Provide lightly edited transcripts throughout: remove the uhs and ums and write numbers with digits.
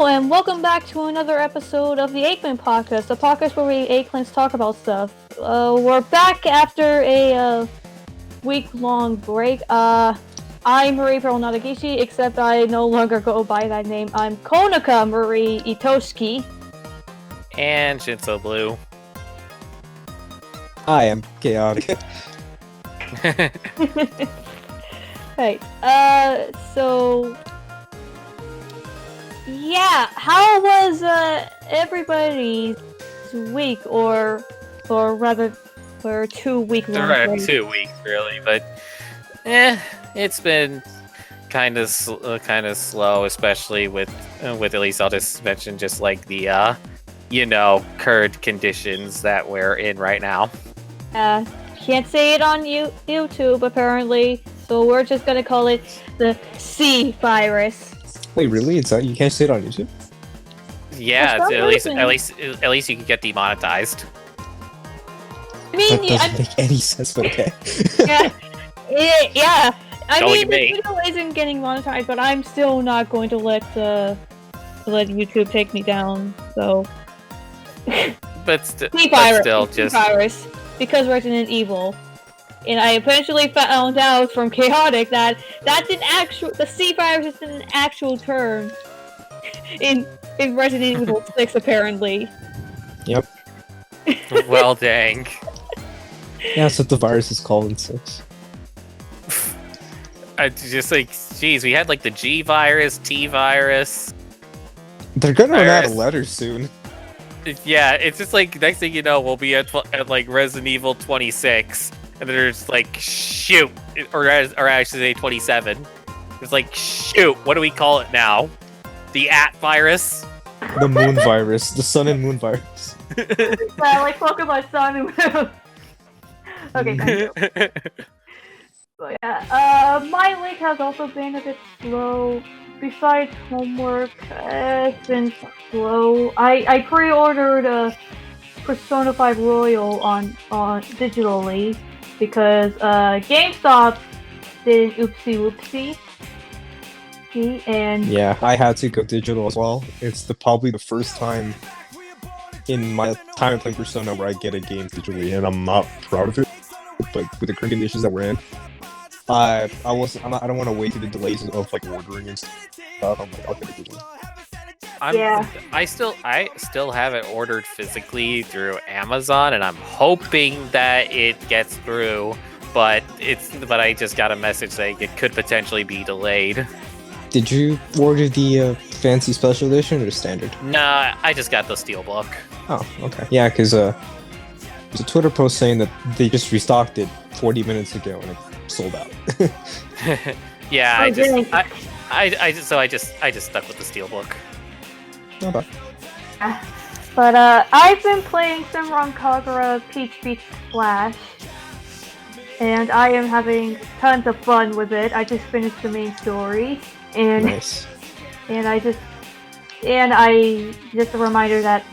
Hello, and welcome back to another episode of the Eggplant podcast, the podcast where we Eggplants talk about stuff. We're back after a week-long break. I'm Marie Pearl Nadagishi, except I no longer go by that name. I'm Konaka Marie Itoshiki. And Shinso Blue. I am chaotic. Hey, so... Yeah, how was everybody's week, or rather, for 2 week long? Around 2 weeks, really, but it's been kind of slow, especially with at least I'll just mention just like the current conditions that we're in right now. Can't say it on YouTube apparently, so we're just gonna call it the C virus. Wait, really? It's that you can't say it on YouTube? Yeah, at least you can get demonetized. I mean, That doesn't make any sense, but okay. yeah. I Don't mean, the make. video isn't getting monetized, but I'm still not going to let YouTube take me down. So, But still, C virus, because Resident Evil. And I eventually found out from Chaotic that the C virus is an actual term in Resident Evil 6 apparently. Yep. Well, dang. Yeah, so the virus is called in 6. I just like, geez, we had like the G virus, T virus. They're gonna run out of Virus. letters soon. Yeah, it's just like next thing you know, we'll be at like Resident Evil 26. And then there's like, shoot, or I should say 27. It's like, shoot, what do we call it now? The AT virus? The moon virus. The sun and moon virus. Like Pokemon Sun and Moon. Okay, thank you. So yeah, my week has also been a bit slow. Besides homework, it's been slow. I pre-ordered Persona 5 Royal on digitally. Because GameStop did an oopsie and Yeah, I had to go digital as well. It's probably the first time in my time playing Persona where I get a game digitally, and I'm not proud of it. But with the current conditions that we're in, I don't want to wait through the delays of like ordering and stuff. I'm like, I'll get it digitally. I still have it ordered physically through Amazon, and I'm hoping that it gets through. But I just got a message saying it could potentially be delayed. Did you order the fancy special edition or the standard? Nah, I just got the Steelbook. Oh, okay. Yeah, because there's a Twitter post saying that they just restocked it 40 minutes ago and it sold out. Yeah, Oh, I just really? I just stuck with the Steelbook. Okay. But I've been playing Simran Kagura Peach Beach Splash, and I am having tons of fun with it. I just finished the main story, and Nice. I just a reminder that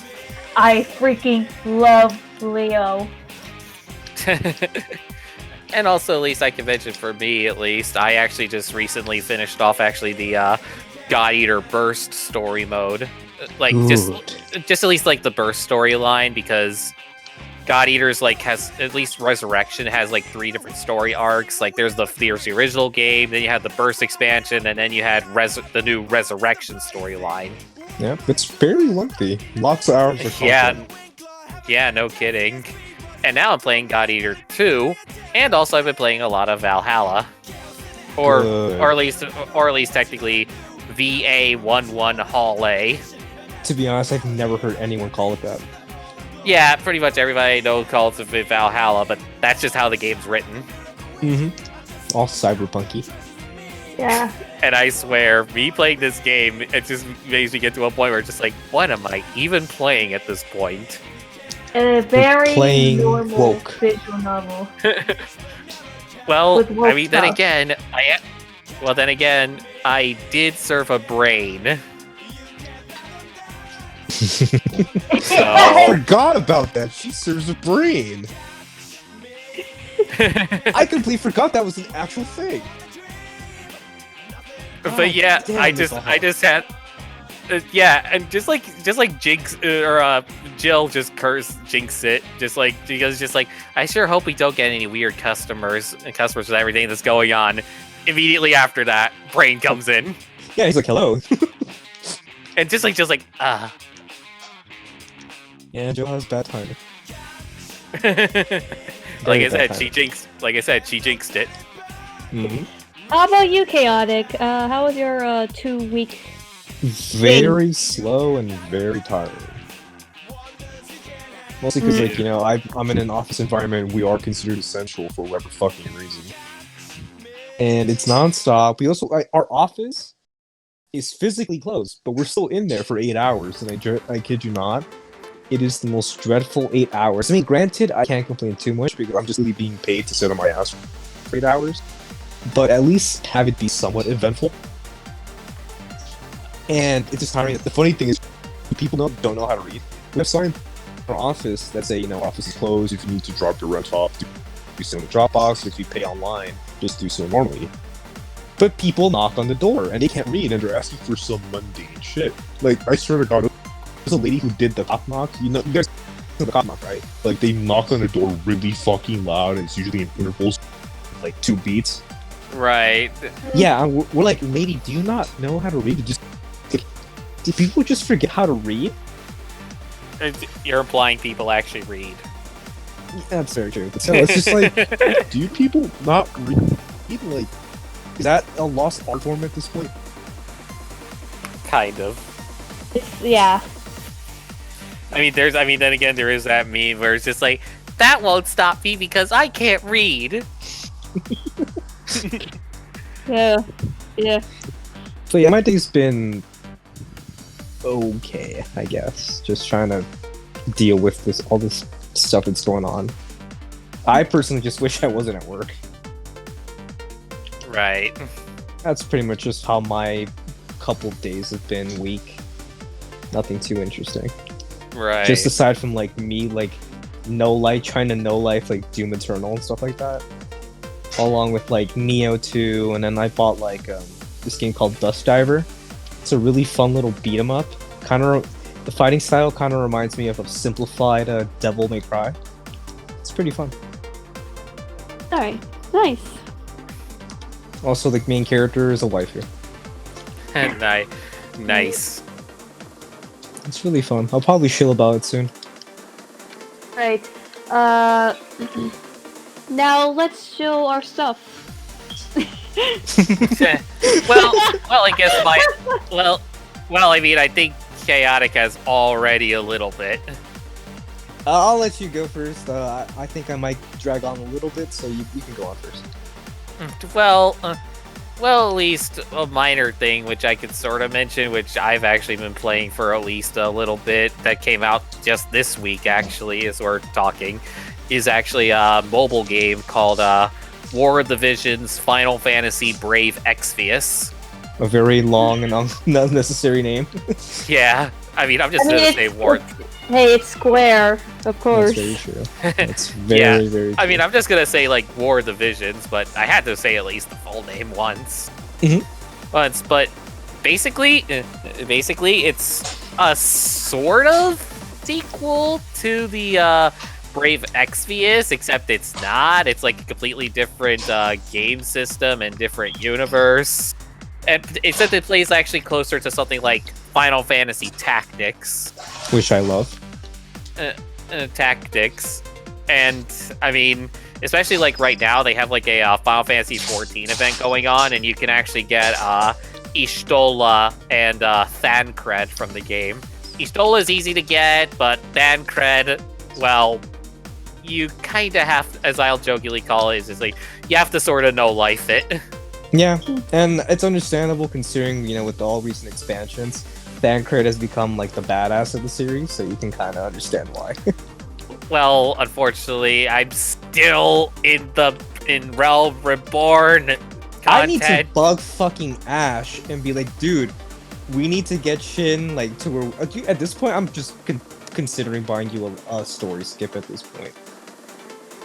I freaking love Leo. And also, at least I can mention for me, at least, I actually just recently finished off the God Eater Burst story mode. Like, just at least like the Burst storyline, because God Eater's like has, at least Resurrection has like 3 different story arcs. Like there's the original game, then you had the Burst expansion, and then you had the new Resurrection storyline. Yeah, it's fairly lengthy. Lots of hours of content. Yeah, no kidding. And now I'm playing God Eater 2, and also I've been playing a lot of Valhalla, or at least technically VA11 Hall A. To be honest, I've never heard anyone call it that. Yeah, pretty much everybody calls it Valhalla, but that's just how the game's written. Mm-hmm. All cyberpunky. Yeah. And I swear, me playing this game, it just makes me get to a point where it's just like, what am I even playing at this point? A very playing normal woke. visual novel. Well, With woke I mean, then stuff. again, I did serve a brain. I forgot about that. She serves a brain. I completely forgot that was an actual thing. But yeah, damn, I this just all I just had Yeah, and just like Jinx or Jill just jinx it, just like because just like I sure hope we don't get any weird customers with everything that's going on. Immediately after that, Brain comes in Yeah, he's like, hello. and just like Yeah, Jill has bad timing. like I bad said, timing. she jinxed it. Mhm. How about you, Chaotic? How was your 2-week? Very slow and very tiring. Mostly because, like, you know, I'm in an office environment. We are considered essential for whatever fucking reason, and it's nonstop. We also, our office is physically closed, but we're still in there for 8 hours. And I kid you not, it is the most dreadful 8 hours. I mean, granted, I can't complain too much because I'm just really being paid to sit on my ass for 8 hours, but at least have it be somewhat eventful. And it's just tiring. The funny thing is, people don't know how to read. We have signs in our office that say, you know, office is closed. If you need to drop your rent off, do so in the Dropbox. If you pay online, just do so normally. But people knock on the door and they can't read and they're asking for some mundane shit. Like, I swear to God, there's a lady who did the cop knock. You know, you guys know the cop knock, right? Like, they knock on the door really fucking loud, and it's usually in intervals, like 2 beats. Right. Yeah, and we're like, lady, do you not know how to read? Just like, do people just forget how to read? You're implying people actually read. Yeah, that's very true. But still, it's just like, do people not read? Like, is that a lost art form at this point? Kind of. Yeah. Then again, there is that meme where it's just like, that won't stop me because I can't read. Yeah. So yeah, my day's been okay, I guess. Just trying to deal with all this stuff that's going on. I personally just wish I wasn't at work. Right. That's pretty much just how my couple days have been. Week. Nothing too interesting. Right. Just aside from like me, like trying to no life like Doom Eternal and stuff like that. Along with like Neo 2, and then I bought like this game called Dust Diver. It's a really fun little beat 'em up. The fighting style kind of reminds me of a simplified Devil May Cry. It's pretty fun. Alright. Nice. Also, the main character is a waifu. Nice. It's really fun. I'll probably chill about it soon. Right. Now let's show our stuff. well, I guess I think Chaotic has already a little bit. I'll let you go first. I think I might drag on a little bit, so you can go on first. Well, at least a minor thing, which I could sort of mention, which I've actually been playing for at least a little bit, that came out just this week, actually, as we're talking, is actually a mobile game called War of the Visions Final Fantasy Brave Exvius. A very long and unnecessary name. Yeah, I'm just gonna say War. Hey, it's Square, of course. That's very true. It's very, very true. I'm just gonna say like War of the Visions, but I had to say at least the full name once. But basically, it's a sort of sequel to the Brave Exvius, except it's not. It's like a completely different game system and different universe. And except it plays actually closer to something like Final Fantasy Tactics. Which I love. Tactics. And, especially like right now, they have like a Final Fantasy 14 event going on, and you can actually get Y'shtola and Thancred from the game. Y'shtola is easy to get, but Thancred, well, you kind of have, as I'll jokingly call it, is just like, you have to sort of know life it. Yeah, and it's understandable considering, with all recent expansions, Thancred has become like the badass of the series, so you can kind of understand why. Well, unfortunately, I'm still in Realm Reborn content. I need to bug fucking Ash and be like, dude, we need to get Shin like to where. At this point, I'm just considering buying you a story skip. At this point,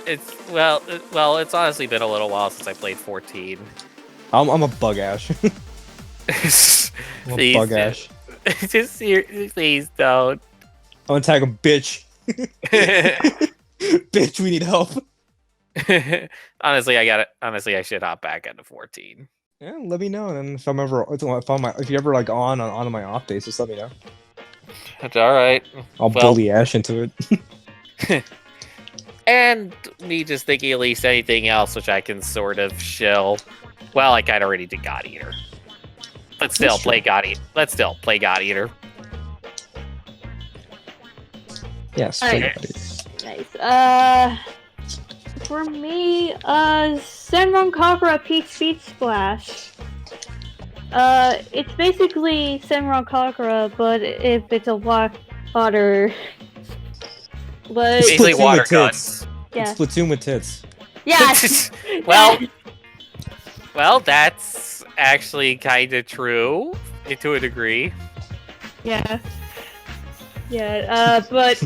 it's honestly been a little while since I played 14. I'm a bug Ash. I'm a bug Ash. Just please don't. I'm gonna tag him, bitch. Bitch, we need help. Honestly, I got it. Honestly, I should hop back into 14. Yeah, let me know, and then if you ever like on my off days, just let me know. That's all right. I'll bully Ash into it. And me just thinking at least anything else which I can sort of shill. Well, I kind of already did God Eater. Let's still play God Eater. Let's still play God Eater. Yes. Nice. For me, Senron Kagura Peach Beach Splash. It's basically Senron Kagura, but if it's a water. But basically Splatoon water with guns. tits. Yeah. It's Splatoon with tits. Yes. Well, that's actually kind of true to a degree. Yeah. Yeah. But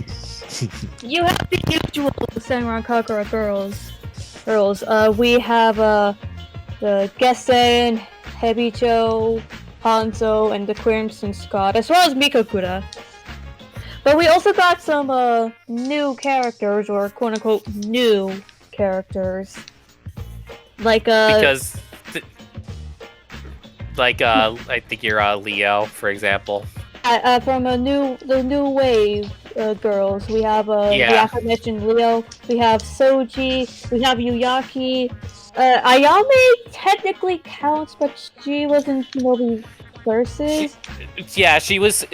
you have the usual Senran Kagura girls. We have the Gessen, Hebicho, Hanzo, and the Crimson Scott, as well as Mikokura. But we also got some new characters, or quote-unquote new characters. Like Because I think you're Leo, for example. From the new wave girls, we have the aforementioned Leo, we have Soji, we have Yuyaki. Ayame technically counts, but she wasn't Shinobi Versus. She was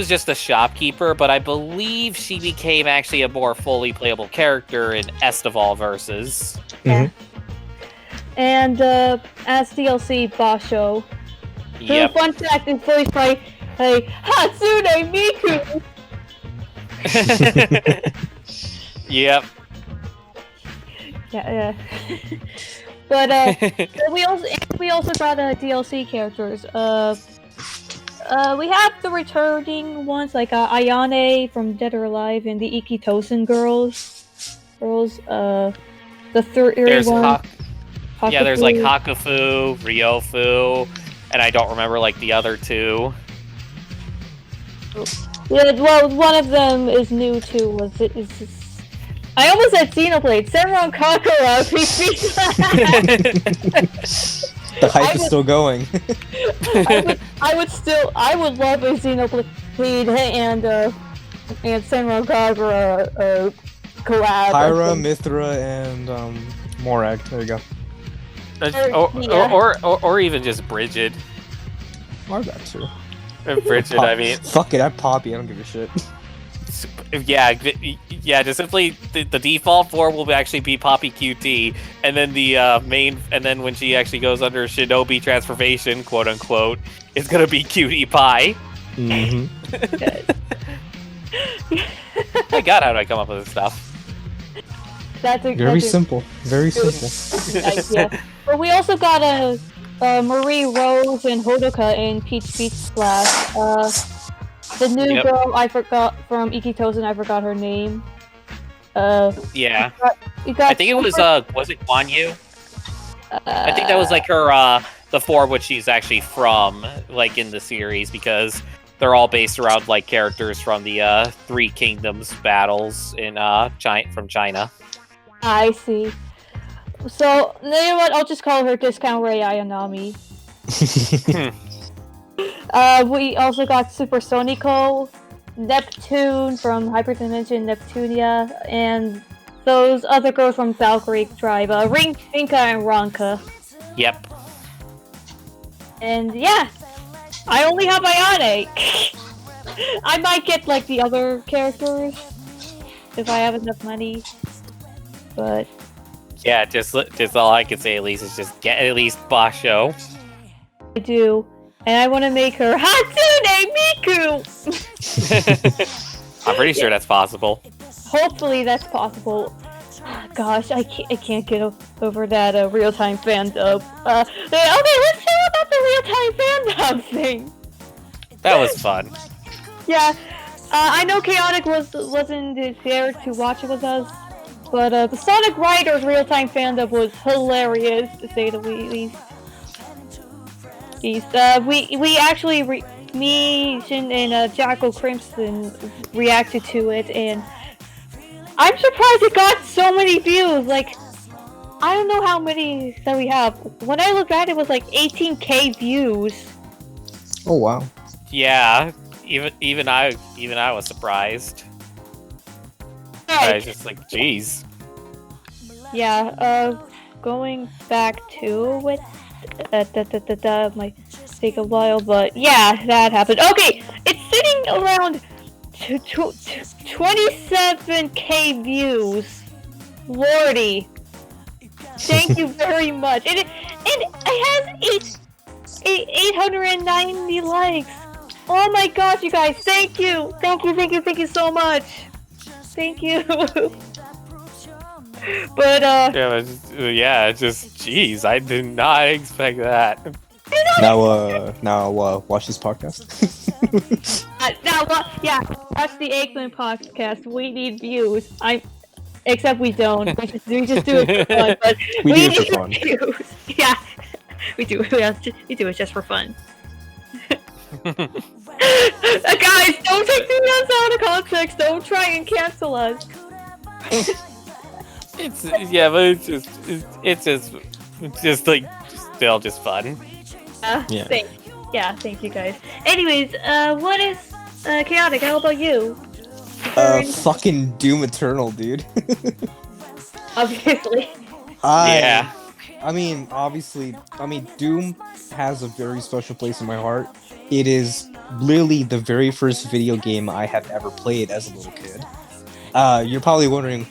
just a shopkeeper, but I believe she became actually a more fully playable character in Estival Versus. Yeah. And as DLC, Basho. Yep. Who, fun fact, is voiced by Hatsune Miku. Yep. Yeah. But we also got DLC characters. We have the returning ones like Ayane from Dead or Alive and the Ikitosen girls. The third one. There's like Hakufu, Ryofu, and I don't remember like the other two. Yeah, well, one of them is new too. I almost said Xenoblade. Senran Kagura PC. The hype is still going. I would love a Xenoblade and Senran Kagura collab. Pyra, Mithra, and Morag. There you go. Or even just Bridget. Or that too. Bridget, I mean. Fuck it, I'm Poppy. I don't give a shit. Yeah. Just simply the default form will actually be Poppy QT, and then the and then when she actually goes under Shinobi transformation, quote unquote, it's gonna be Cutie Pie. Mm-hmm. My God, how do I come up with this stuff? Very simple. Very simple. Yeah. But we also got Marie Rose and Hodoka in Peach Beach Splash. The new girl I forgot from Ikitosen, I forgot her name. Yeah. I think it was it Guan Yu? I think that was like her the form which she's actually from, like in the series, because they're all based around like characters from the Three Kingdoms battles in from China. I see. So, you know what? I'll just call her Discount Ray Ayanami. We also got Supersonico, Neptune from Hyperdimension Neptunia, and those other girls from Valkyrie Tribe, Rinka and Ronka. Yep. And yeah, I only have Ayane. I might get like the other characters if I have enough money, but yeah, just all I can say at least is just get at least Basho. I do, and I want to make her Hatsune Miku. I'm pretty sure that's possible. Hopefully that's possible. Gosh, I can't get over that real-time fandom. Okay, let's talk about the real-time fandom thing. That was fun. Yeah, I know Chaotic wasn't there to watch it with us, but the Sonic Riders real-time fandom was hilarious, to say the least. We actually me, Shin, and Jackal Crimson reacted to it, and I'm surprised it got so many views. Like, I don't know how many that we have. When I looked at it, it was like 18k views. Oh wow. Yeah, even I was surprised. I was just like, geez. Yeah, going back to it, might take a while, but yeah, that happened. Okay, it's sitting around 27k views. Lordy, thank you very much. And it has 890 likes. Oh my gosh, you guys, thank you so much. Thank you. But yeah, just jeez, I did not expect that. Now watch this podcast. Watch the Eggplant podcast. We need views. Except we don't. We just do it for fun. But we do it need for fun. views. Yeah, we do. We do it just for fun. Guys, don't take things out of context. Don't try and cancel us. But it's just like still just fun. Thank you guys. Anyways, what is chaotic? How about you? Fucking Doom Eternal, dude. Obviously. Yeah. I mean, obviously, Doom has a very special place in my heart. It is literally the very first video game I have ever played as a little kid. You're probably wondering,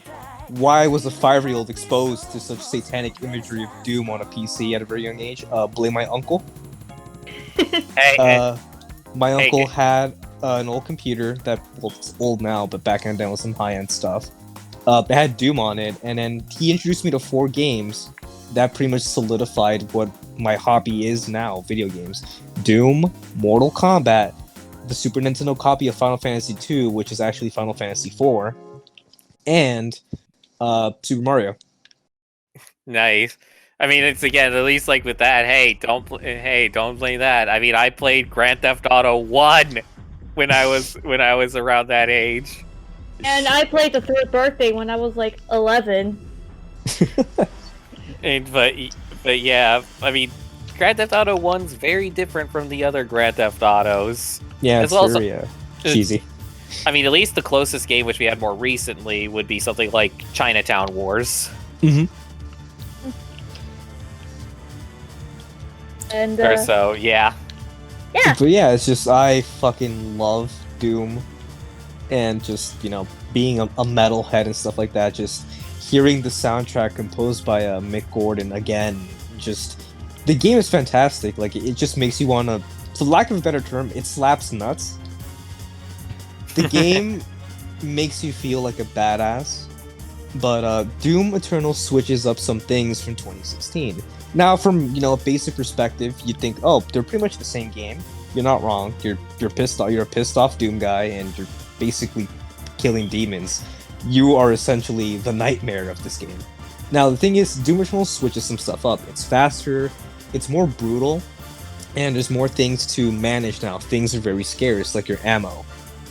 why was a 5-year-old exposed to such satanic imagery of Doom on a PC at a very young age? Blame my uncle. My uncle had an old computer that, well, it's old now, but back in the day was some high-end stuff. It had Doom on it, and then he introduced me to 4 games that pretty much solidified what my hobby is now, video games. Doom, Mortal Kombat, the Super Nintendo copy of Final Fantasy II, which is actually Final Fantasy IV, and Super Mario. Nice. I mean, it's again, at least like with that. Hey, don't blame that. I mean, I played Grand Theft Auto 1 when I was around that age. And I played the 3rd birthday when I was like 11. But yeah, I mean, Grand Theft Auto 1's very different from the other Grand Theft Autos. Yeah, it's very cheesy. I mean, at least the closest game which we had more recently would be something like Chinatown Wars. Mm-hmm. And so, yeah. Yeah. But yeah, it's just, I fucking love Doom. And just, being a metalhead and stuff like that, just hearing the soundtrack composed by Mick Gordon again, just, the game is fantastic. Like, it just makes you want to, for lack of a better term, it slaps nuts. The game makes you feel like a badass, but Doom Eternal switches up some things from 2016. Now, from a basic perspective, you'd think, oh, they're pretty much the same game. You're not wrong. You're pissed off. You're a pissed off Doom guy, and you're basically killing demons. You are essentially the nightmare of this game. Now, the thing is, Doom Eternal switches some stuff up. It's faster, it's more brutal, and there's more things to manage now. Things are very scarce, like your ammo.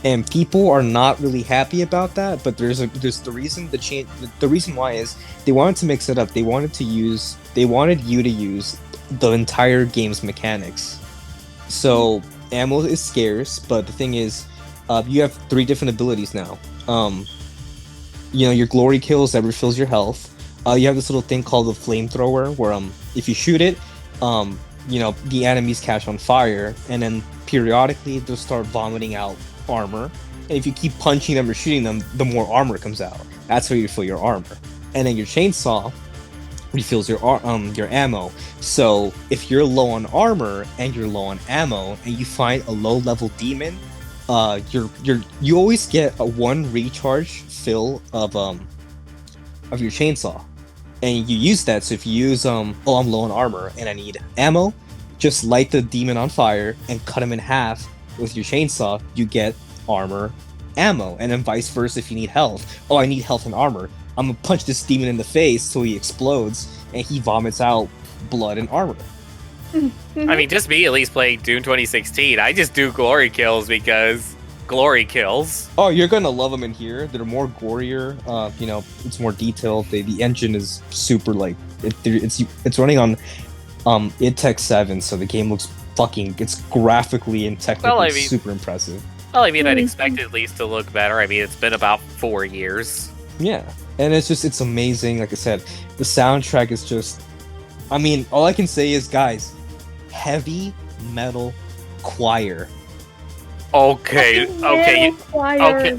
And people are not really happy about that, but there's the reason the reason why is they wanted to mix it up. They wanted you to use the entire game's mechanics. So ammo is scarce, but the thing is, you have 3 different abilities now. Your glory kills that refills your health. You have this little thing called the flamethrower, where if you shoot it, the enemies catch on fire, and then periodically they'll start vomiting out armor, and if you keep punching them or shooting them, the more armor comes out. That's how you refill your armor. And then your chainsaw refills your ammo. So if you're low on armor and you're low on ammo, and you find a low level demon, you always get a 1 recharge fill of your chainsaw, and you use that. So if you use I'm low on armor and I need ammo, just light the demon on fire and cut him in half. With your chainsaw, you get armor, ammo, and then vice versa if you need health. Oh, I need health and armor. I'm gonna punch this demon in the face so he explodes and he vomits out blood and armor. I mean, just me at least playing Doom 2016. I just do glory kills because glory kills. Oh, you're gonna love them in here. They're more gorier. It's more detailed. The engine is super it's running on id 7, so the game looks it's graphically and technically super impressive. Well, I mean, I'd expect it at least to look better. I mean, it's been about 4 years. Yeah, and it's amazing. Like I said, the soundtrack is just. I mean, all I can say is, guys, heavy metal choir. Okay. Choir.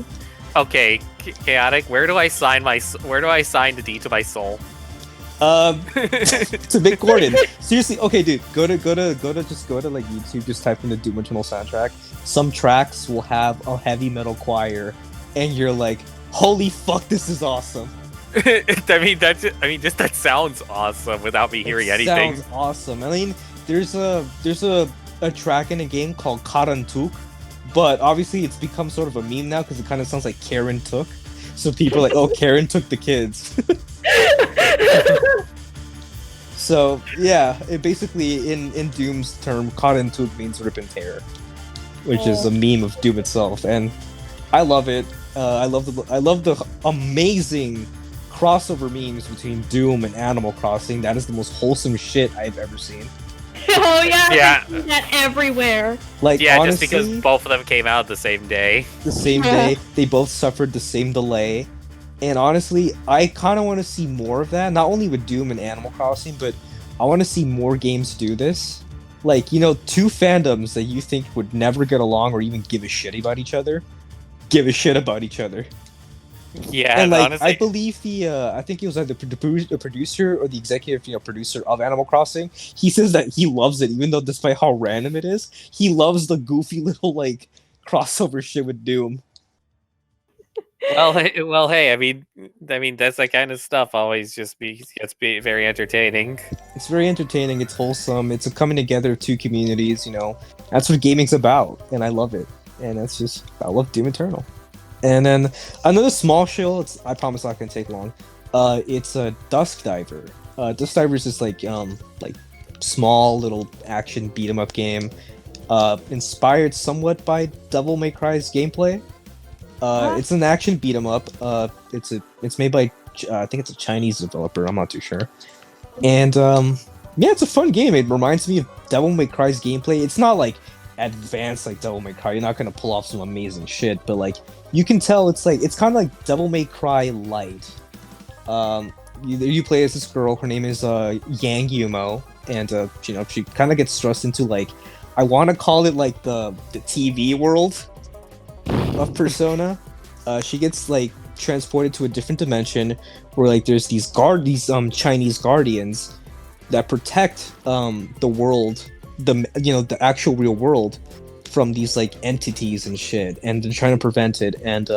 Okay. Chaotic. Where do I sign the D to my soul? To Mick Gordon. Seriously, okay, dude, go to like YouTube, just type in the Doom Eternal soundtrack. Some tracks will have a heavy metal choir, and you're like, holy fuck, this is awesome. That sounds awesome without me hearing anything. Sounds awesome. I mean, there's a track in a game called Karantuk, but obviously it's become sort of a meme now because it kind of sounds like Karen took. So people are like, oh, Karen took the kids. So yeah, it basically in Doom's term, Karantuk means rip and tear, which is a meme of Doom itself, and I love it. I love the amazing crossover memes between Doom and Animal Crossing. That is the most wholesome shit I've ever seen. Oh yeah, yeah, I see that everywhere. Like, yeah, honestly, just because both of them came out the same day. The same day, they both suffered the same delay, and honestly, I kind of want to see more of that. Not only with Doom and Animal Crossing, but I want to see more games do this. Like, two fandoms that you think would never get along or even give a shit about each other, give a shit about each other. Yeah, and like, honestly, I believe I think it was either the producer or the executive, producer of Animal Crossing. He says that he loves it, even though despite how random it is, he loves the goofy little crossover shit with Doom. Well, hey, I mean, that's that kind of stuff always gets be very entertaining. It's very entertaining. It's wholesome. It's a coming together of two communities. That's what gaming's about, and I love it. And I love Doom Eternal. And then another small show. I promise not gonna take long. It's a Dusk Diver. Dusk Diver is this small little action beat 'em up game, inspired somewhat by Devil May Cry's gameplay. It's an action beat 'em up. It's made by I think it's a Chinese developer. I'm not too sure. And it's a fun game. It reminds me of Devil May Cry's gameplay. It's not advanced like Devil May Cry. You're not gonna pull off some amazing shit, but you can tell it's kind of like Devil May Cry light. You play as this girl. Her name is Yang Yumo, and she kind of gets thrust into I want to call it the TV world of Persona. She gets transported to a different dimension where there's these Chinese guardians that protect the world, the actual real world, from these entities and shit, and they're trying to prevent it. And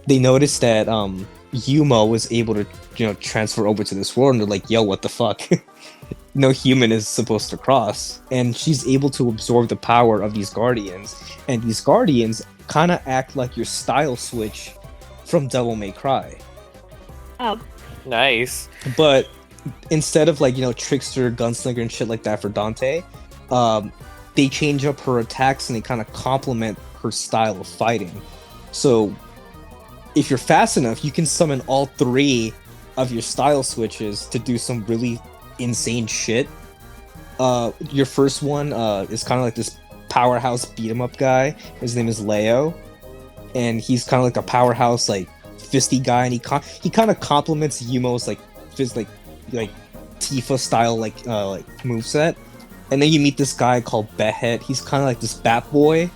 they notice that Yumo was able to transfer over to this world, and they're like, yo, what the fuck? No human is supposed to cross. And she's able to absorb the power of these guardians, and these guardians kind of act like your style switch from Devil May Cry. Oh, nice. But instead of trickster, gunslinger, and shit like that for Dante, they change up her attacks and they kind of complement her style of fighting. So if you're fast enough, you can summon all three of your style switches to do some really insane shit. Your first one is kind of like this powerhouse beat 'em up guy. His name is Leo, and he's kind of like a powerhouse fisty guy, and he kind of complements Yumo's Tifa style moveset. And then you meet this guy called Behet. He's kind of like this bat boy.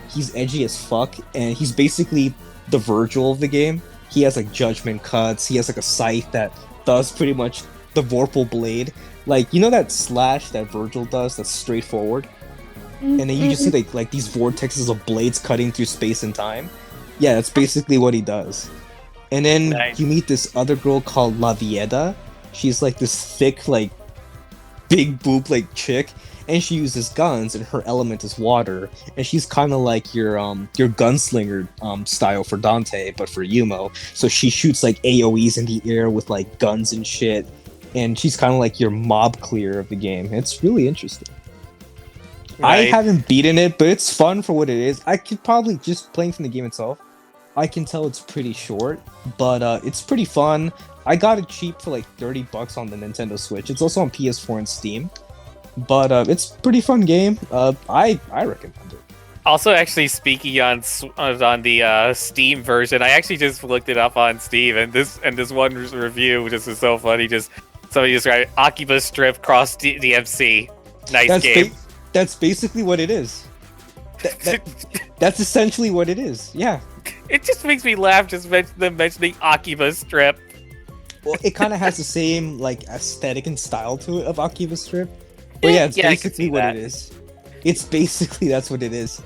He's edgy as fuck, and he's basically the Virgil of the game. He has judgment cuts. He has a scythe that does pretty much the Vorpal blade. That slash that Virgil does that's straightforward. And then you just see these vortexes of blades cutting through space and time. Yeah, that's basically what he does. And then you meet this other girl called La Vieda. She's this thick, big boob chick, and she uses guns, and her element is water. And she's kind of like your gunslinger style for Dante, but for Yumo. So she shoots AoEs in the air with guns and shit. And she's kind of like your mob clear of the game. It's really interesting. I Right. haven't beaten it, but it's fun for what it is. I could probably just playing from the game itself. I can tell it's pretty short, but it's pretty fun. I got it cheap for like $30 on the Nintendo Switch. It's also on PS4 and Steam, but it's a pretty fun game. I recommend it. Also, actually, speaking on the Steam version, I actually just looked it up on Steam, and this one review just was so funny. Just somebody described Akiba Strip cross DMC. Nice game. That's basically what it is. That's essentially what it is. Yeah. It just makes me laugh just mentioning Akiba Strip. Well, it kind of has the same like aesthetic and style to it of Akiba Strip. But yeah, it's basically what it is. It's basically that's what it is.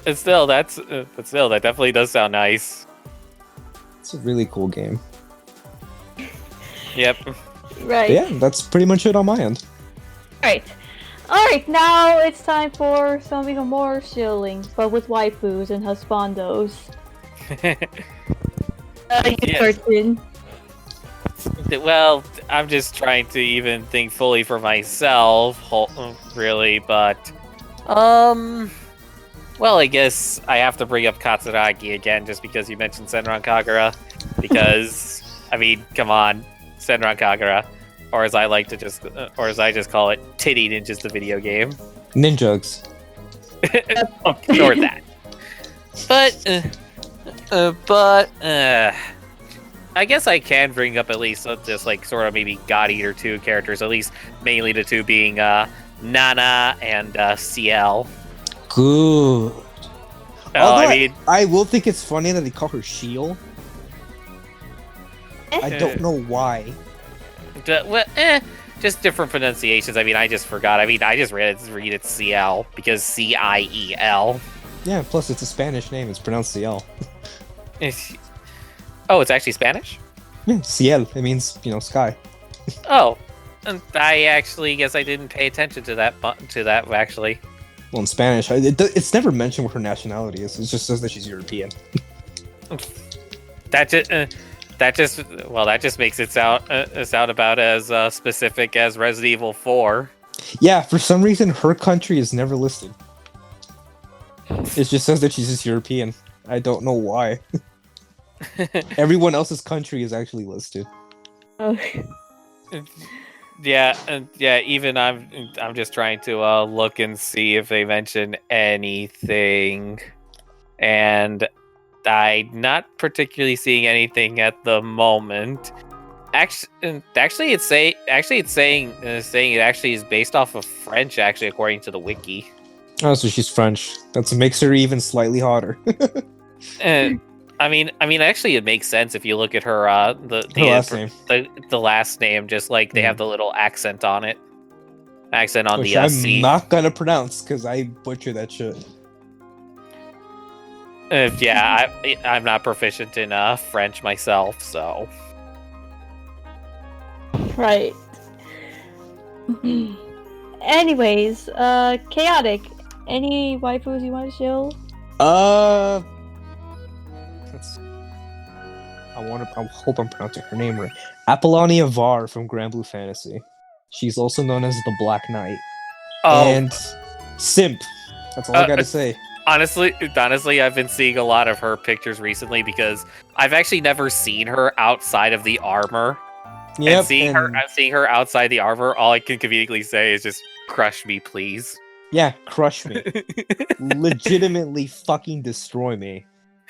And still, that definitely does sound nice. It's a really cool game. Yep. Right. But yeah, that's pretty much it on my end. Alright, now it's time for something more chilling, but with waifus and husbandos. You start in. Well, I'm just trying to even think fully for myself, really, but well, I guess I have to bring up Katsuragi again just because you mentioned Senran Kagura. Because, I mean, come on, Senran Kagura. Or as I just call it, Titty Ninjas, the video game. Ninjugs. Ignore that. But, I guess I can bring up at least just like sort of maybe God Eater 2 characters, at least mainly the two being Nana and CL. Good. I mean, I will think it's funny that they call her Shield. I don't know why. Just different pronunciations. I mean, I just forgot. I mean, I just read it CL because CIEL. Yeah, plus it's a Spanish name. It's pronounced CL. Oh, it's actually Spanish? Yeah, Ciel. It means, sky. Oh, I actually guess I didn't pay attention to that actually. Well, in Spanish, it's never mentioned what her nationality is. It just says that she's European. That just makes it sound about as specific as Resident Evil 4. Yeah, for some reason, her country is never listed. It just says that she's just European. I don't know why. Everyone else's country is actually listed. Oh. Yeah. Even I'm just trying to look and see if they mention anything, and I'm not particularly seeing anything at the moment. Actually, it's saying it actually is based off of French. Actually, according to the wiki. Oh, so she's French. That makes her even slightly hotter. I mean, actually, it makes sense if you look at her the last name. The last name, just like they have the little accent on it. Accent on Which the I'm C. not gonna pronounce because I butcher that shit. Yeah, I'm not proficient in French myself, so. Right. Anyways, Chaotic. Any waifus you want to show? I hope I'm pronouncing her name right. Apollonia Var from Grand Blue Fantasy. She's also known as the Black Knight. Oh. And Simp. That's all I gotta say. Honestly, I've been seeing a lot of her pictures recently because I've actually never seen her outside of the armor. Yep, and seeing her outside the armor, all I can conveniently say is just crush me, please. Yeah, crush me. Legitimately fucking destroy me.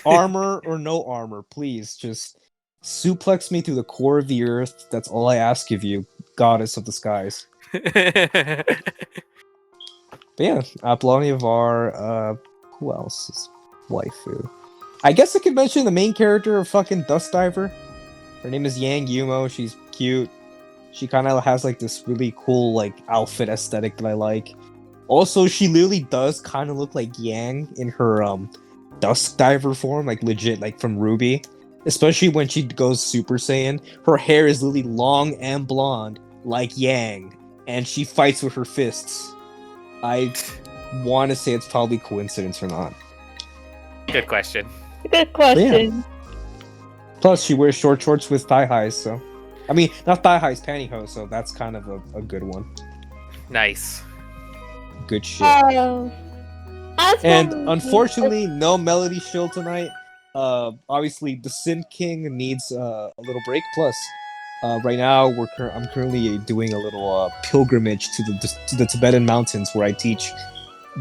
Armor or no armor, please just suplex me through the core of the earth. That's all I ask of you, goddess of the skies. But yeah, Apollonia Var, who else is waifu? I guess I could mention the main character of fucking Dust Diver. Her name is Yang Yumo. She's cute. She kind of has like this really cool like outfit aesthetic that I like. Also, she literally does kind of look like Yang in her Dusk Diver form, like legit, like from Ruby. Especially when she goes Super Saiyan. Her hair is literally long and blonde, like Yang, and she fights with her fists. I want to say it's probably coincidence or not. Good question. Good question. Yeah. Plus, she wears short shorts with thigh highs, so... I mean, not thigh highs, pantyhose, so that's kind of a good one. Nice. good shit. As And for- unfortunately, no Melody Show tonight. Obviously, the Sin King needs a little break. Plus, right now I'm currently doing a little pilgrimage to the Tibetan mountains where I teach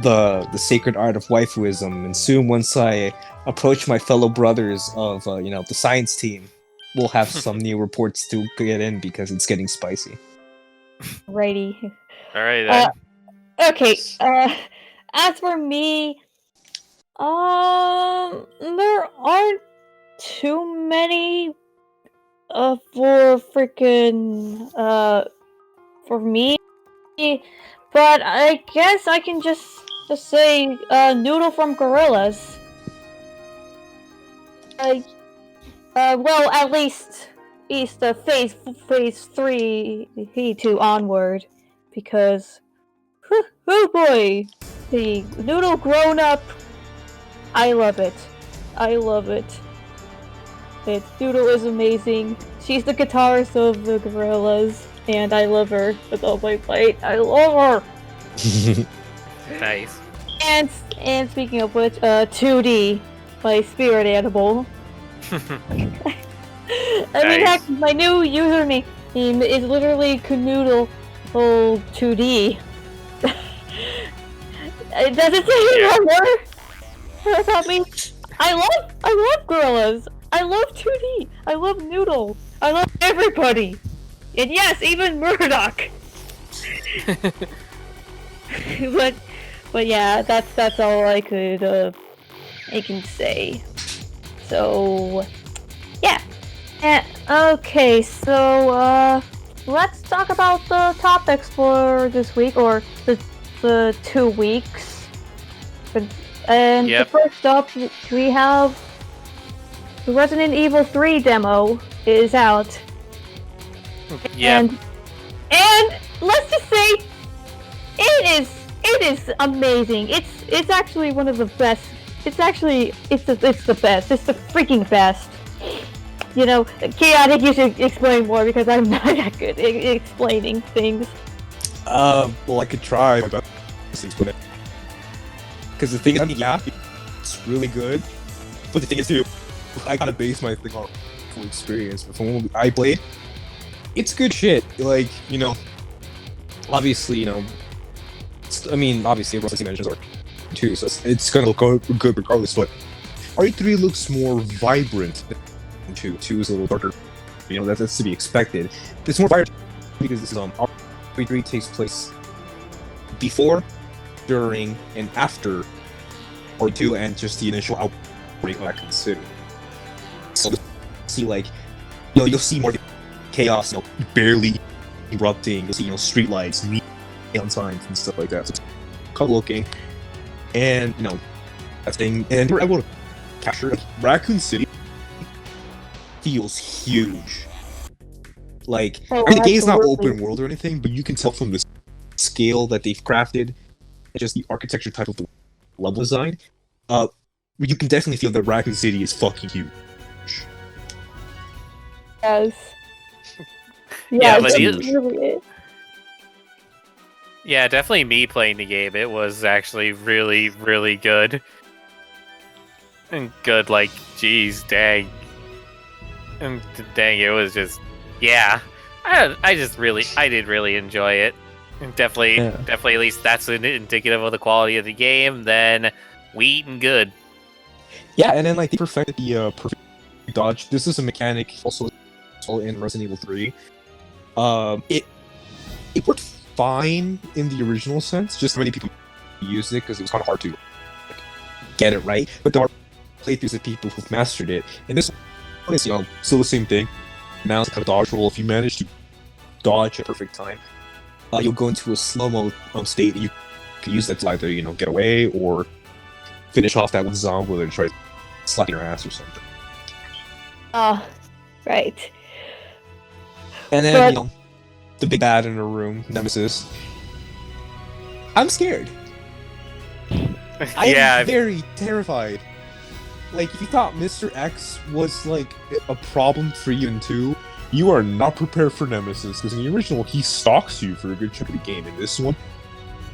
the sacred art of waifuism. And soon, once I approach my fellow brothers of the science team, we'll have some new reports to get in because it's getting spicy. righty. All right then. Okay. As for me, there aren't too many for freaking for me, but I guess I can just say Noodle from Gorillaz. Well, at least it's the phase 3 P2 onward, because oh boy, the Noodle grown up. I love it. I love it. Noodle is amazing. She's the guitarist of the Gorillaz, and I love her with all my might. I love her. Nice. And speaking of which, 2D, my spirit animal. I mean, heck, my new username is literally Canoodle 2D. Does it say more about me? I love Gorillaz. I love 2D. I love Noodle. I love everybody. And yes, even Murdoch. but yeah, that's all I can say. So yeah. Okay, so let's talk about the topics for this week, or the 2 weeks. And Yep. First up, we have the Resident Evil 3 demo is out. Yeah. And let's just say it is amazing. It's actually one of the best. It's the best. It's the freaking best. You know, Kay, I think you should explain more because I'm not that good at explaining things. Well, I could try my best to explain it. Because the thing is, I mean, yeah, it's really good. But the thing is, too, I gotta base my thing on full experience. But from what I played, it's good shit. Like, obviously, obviously, everyone mentions are too, so it's gonna look good regardless. But RE3 looks more vibrant than 2. 2 is a little darker. That's to be expected. It's more vibrant because this is RE3 takes place before, during, and after RE2 and just the initial outbreak of Raccoon City. So you'll see you'll see more chaos, barely erupting. You'll see streetlights, neon signs, and stuff like that. So it's cool looking, and that thing. And we're able to capture Raccoon City. Feels huge. The game is not open world or anything, but you can tell from the scale that they've crafted, and just the architecture type of the level design. You can definitely feel that Raccoon City is fucking huge. Yes. Yeah, but it really is. Yeah, definitely me playing the game. It was actually really, really good. And good, geez, dang. And dang, it was just, yeah. I did really enjoy it. And definitely, at least that's indicative of the quality of the game. Then we eating good. Yeah, and then they perfected the perfect dodge. This is a mechanic also in Resident Evil 3. It worked fine in the original sense. Just many people used it because it was kind of hard to get it right. But there are playthroughs of people who've mastered it, and this one is still the same thing. Now it's kind of dodge roll. If you manage to dodge at perfect time, you'll go into a slow-mo state. You can use that to either get away or finish off that one zombie that tries slapping your ass or something. Right. And then the big bad in the room, Nemesis. I'm scared. I'm very terrified. If you thought Mr. X was a problem for you in 2, you are not prepared for Nemesis, because in the original he stalks you for a good chunk of the game. In this one,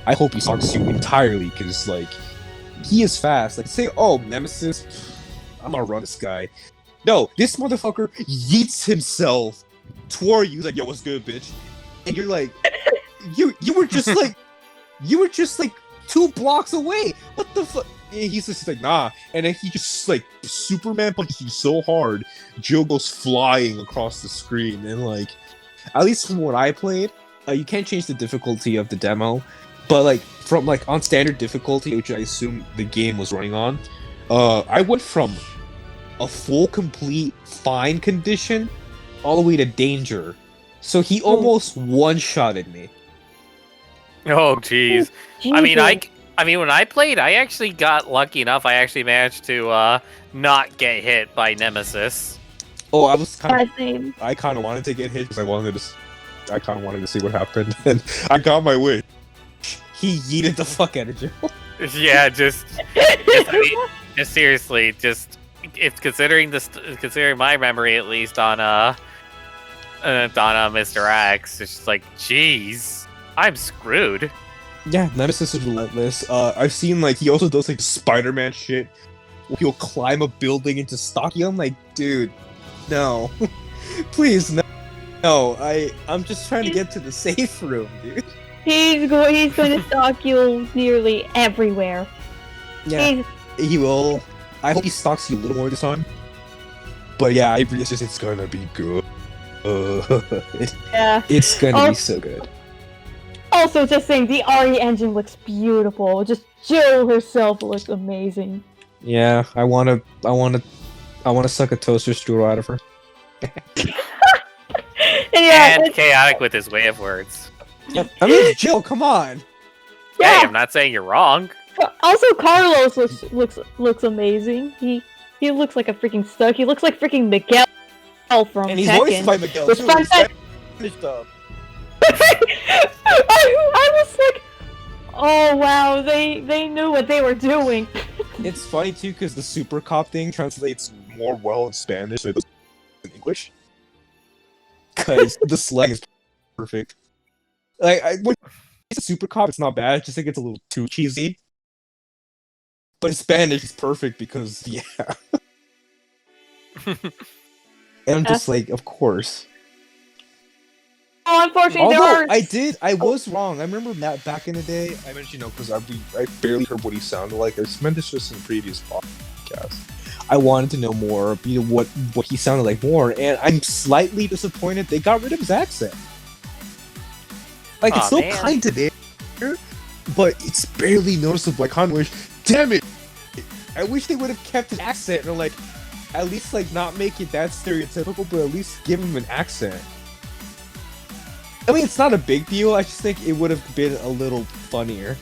I hope he stalks you entirely, because, like, he is fast. Like, say, oh, Nemesis, I'm gonna run this guy. No, this motherfucker yeets himself toward you. He's like, yo, what's good, bitch? And you're like, you were just like 2 blocks away. What the fuck? He's just like, nah. And then he just, like, Superman punches you so hard, Joe goes flying across the screen. And, like, at least from what I played, you can't change the difficulty of the demo. But, like, from, like, on standard difficulty, which I assume the game was running on, I went from a full, complete, fine condition all the way to danger. So he almost one-shotted me. Oh, jeez. I mean, when I played, I actually got lucky enough. I actually managed to not get hit by Nemesis. Oh, I was kind Same. of... I kind of wanted to get hit because I kind of wanted to see what happened, and I got my wish. He yeeted the fuck out of Joe. Yeah, just seriously, it's considering my memory at least on Mr. X, it's just like, jeez, I'm screwed. Yeah, Nemesis is relentless. I've seen, like, he also does, like, Spider-Man shit. He'll climb a building into stock you. I'm like, dude, no. Please, no. No, I'm just trying to get to the safe room, dude. He's going to stalk you nearly everywhere. Yeah, he will. I hope he stalks you a little more this time. But yeah, it's gonna be good. Yeah. It's gonna be so good. Also, just saying, the RE engine looks beautiful. Just Jill herself looks amazing. Yeah, I wanna suck a toaster strudel out of her. And chaotic with his way of words. I mean, it's Jill. Come on. Yeah. Hey, I'm not saying you're wrong. Also, Carlos looks amazing. He looks like a freaking stud. He looks like freaking Miguel from Tekken. And he's voiced by Miguel too. I was like, oh wow, they knew what they were doing. It's funny too because the super cop thing translates more well in Spanish than in English. Because the slang is perfect. Like, when it's a super cop, it's not bad. I just think it's a little too cheesy. But in Spanish, it's perfect because, yeah. And I'm just like, of course. Oh, unfortunately, I was wrong. I remember Matt back in the day. I mentioned, because I barely heard what he sounded like. I meant this just in previous podcasts. I wanted to know more, what he sounded like more, and I'm slightly disappointed they got rid of his accent. Like, it's still kind of there, but it's barely noticeable. I kind of wish, damn it! I wish they would have kept his accent, or like, at least like not make it that stereotypical, but at least give him an accent. I mean, it's not a big deal. I just think it would have been a little funnier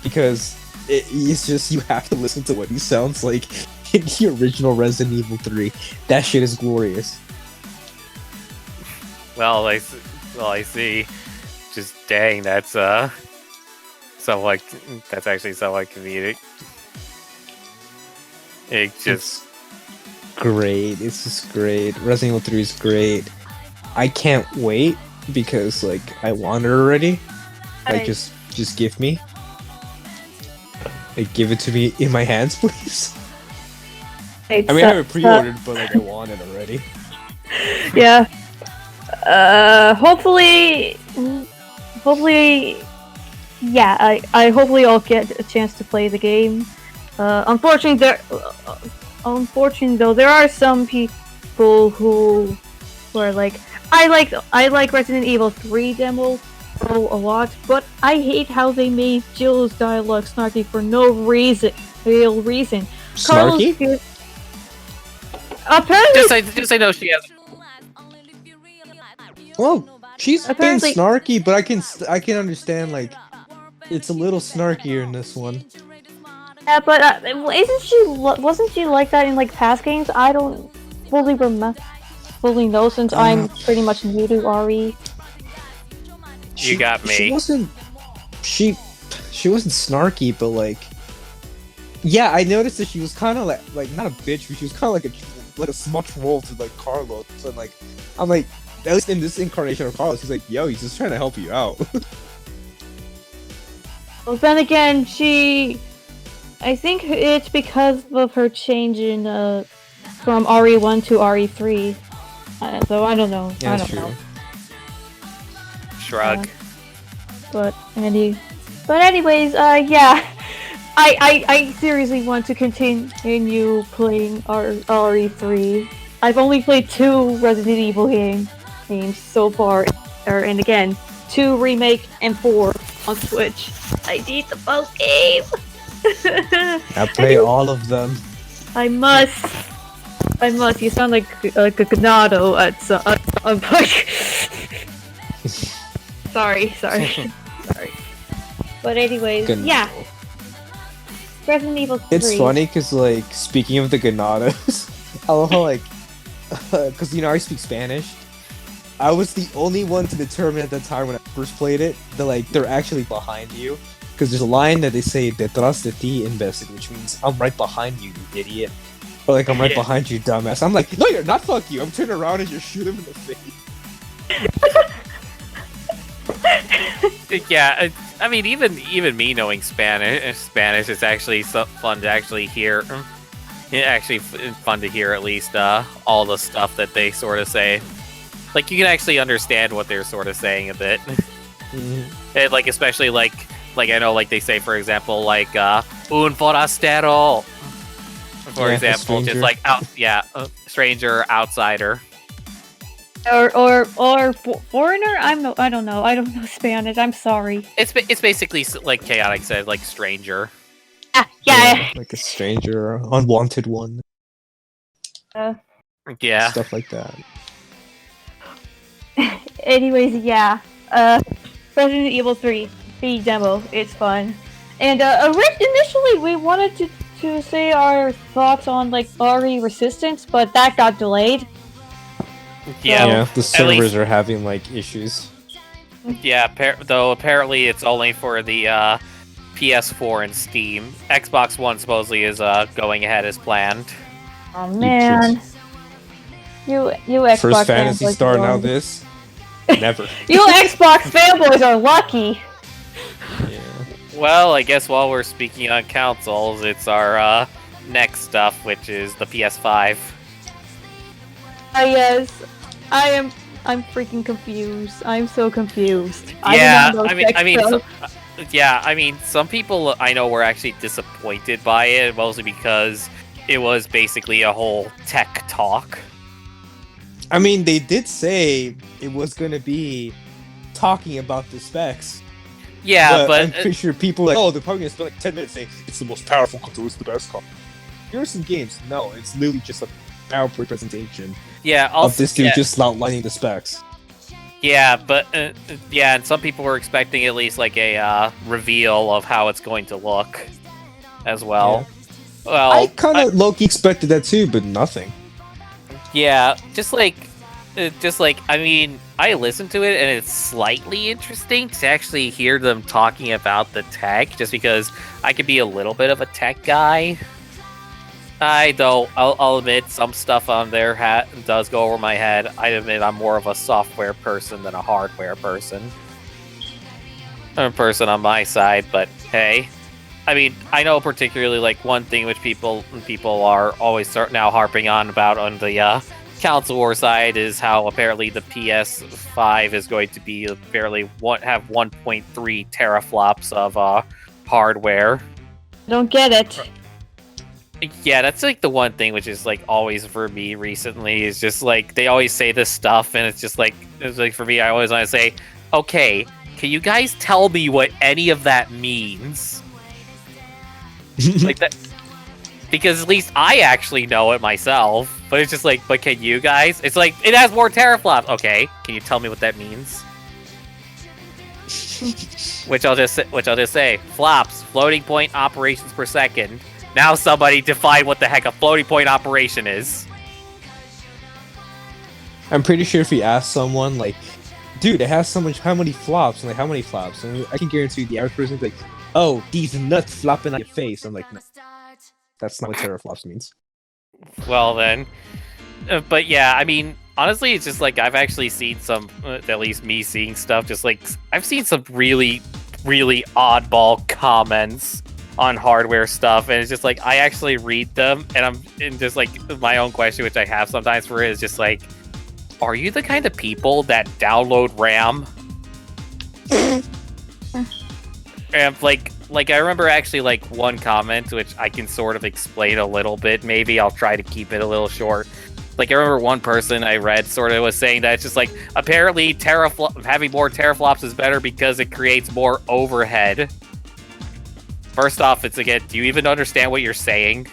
because it's just, you have to listen to what he sounds like in the original Resident Evil 3. That shit is glorious. Well, I see. Just dang, that's actually somewhat comedic. It's great. It's just great. Resident Evil 3 is great. I can't wait because, like, I want it already. Like, just give me. Like, give it to me in my hands, please. I mean, I have it pre-ordered, but like, I want it already. Yeah. Hopefully, yeah. I hopefully I'll get a chance to play the game. Unfortunately, though, there are some people who are like, I like Resident Evil 3 demo a lot, but I hate how they made Jill's dialogue snarky for no real reason. Snarky? Apparently, just I know she has. Well, she's Apparently- been snarky, but I can understand, like, it's a little snarkier in this one. yeah, but wasn't she like that in like past games? I don't fully know since I'm pretty much new to RE. You got me. She wasn't snarky, but like, yeah, I noticed that she was kind of like not a bitch, but she was kind of like a small troll to like Carlos. So like, I'm like, at least in this incarnation of Carlos, he's like, yo, he's just trying to help you out. Well, then again, I think it's because of her change in from RE1 to RE3. So I don't know. Yeah, I that's don't know. true. Shrug. But anyways, yeah. I seriously want to continue playing RE3. I've only played 2 Resident Evil games so far, and again, 2 remake and 4 on Switch. I need the both games. I play all of them. I must. You sound like a Ganado at some. Sorry. But anyways, Ganado. yeah. Resident Evil 3. It's funny because, like, speaking of the Ganados, I love how, like, because, you know, I speak Spanish. I was the only one to determine at the time when I first played it that, like, they're actually behind you. Because there's a line that they say, detrás de ti, imbécil, which means, I'm right behind you, you idiot. Or, like, I'm right behind you, dumbass. I'm like, no, you're not, fuck you. I'm turning around and just shoot him in the face. Yeah, I mean, even me knowing Spanish is actually so fun to actually hear. It's actually fun to hear at least all the stuff that they sort of say. Like, you can actually understand what they're sort of saying a bit. And, like, especially like I know, like, they say, for example, like un forastero, for example, just like stranger, outsider. Or foreigner? I don't know Spanish. I'm sorry. It's basically like Chaotic said, like stranger. Yeah. Like a stranger, unwanted one. Yeah. Stuff like that. Anyways, yeah. Resident Evil 3, the demo, it's fun. And initially we wanted to say our thoughts on like RE Resistance, but that got delayed. Yeah, the servers are having like issues. Yeah, though apparently it's only for the PS4 and Steam. Xbox One supposedly is going ahead as planned. Oh man, you Xbox First Fantasy fanboys Star, are now lucky. this. Never. You Xbox fanboys are lucky. Yeah. Well, I guess while we're speaking on consoles, it's our next stuff, which is the PS5. Yes, I'm freaking confused. I'm so confused. Yeah, I mean, some people I know were actually disappointed by it, mostly because it was basically a whole tech talk. I mean, they did say it was going to be talking about the specs. Yeah, but I'm pretty sure people are like, oh, they're probably going to spend like 10 minutes saying it's the most powerful console, it's the best console. Here are some games. No, it's literally just a PowerPoint presentation. Yeah, also, of this dude just outlining the specs. Yeah, but and some people were expecting at least like a reveal of how it's going to look, as well. Yeah. Well, I kind of low-key expected that too, but nothing. Yeah, just like I mean, I listened to it and it's slightly interesting to actually hear them talking about the tech, just because I could be a little bit of a tech guy. I'll admit some stuff on their hat does go over my head. I admit I'm more of a software person than a hardware person. I'm a person on my side, but hey. I mean, I know particularly like one thing which people are always now harping on about on the console war side is how apparently the PS5 is going to be barely have 1.3 teraflops of hardware. don't get it. Yeah, that's like the one thing which is like always for me recently is just like they always say this stuff and it's like for me I always want to say, okay, can you guys tell me what any of that means? Like that, because at least I actually know it myself. But it's just like, but can you guys? It's like it has more teraflops. Okay, can you tell me what that means? which I'll just say, flops, floating point operations per second. Now somebody define what the heck a floating point operation is. I'm pretty sure if you ask someone like, dude, it has so much, how many flops? I'm like, how many flops? And I can guarantee the average person is like, oh, these nuts flopping on your face. I'm like, no, that's not what teraflops means. Well then, but yeah, I mean, honestly, it's just like I've actually seen some, at least me seeing stuff. Just like I've seen some really really oddball comments on hardware stuff, and it's just like I actually read them, and just like my own question, which I have sometimes for it, is just like, are you the kind of people that download RAM? And like I remember actually like one comment which I can sort of explain a little bit. Maybe I'll try to keep it a little short. Like I remember one person I read sort of was saying that it's just like apparently having more teraflops is better because it creates more overhead. First off, it's again, do you even understand what you're saying?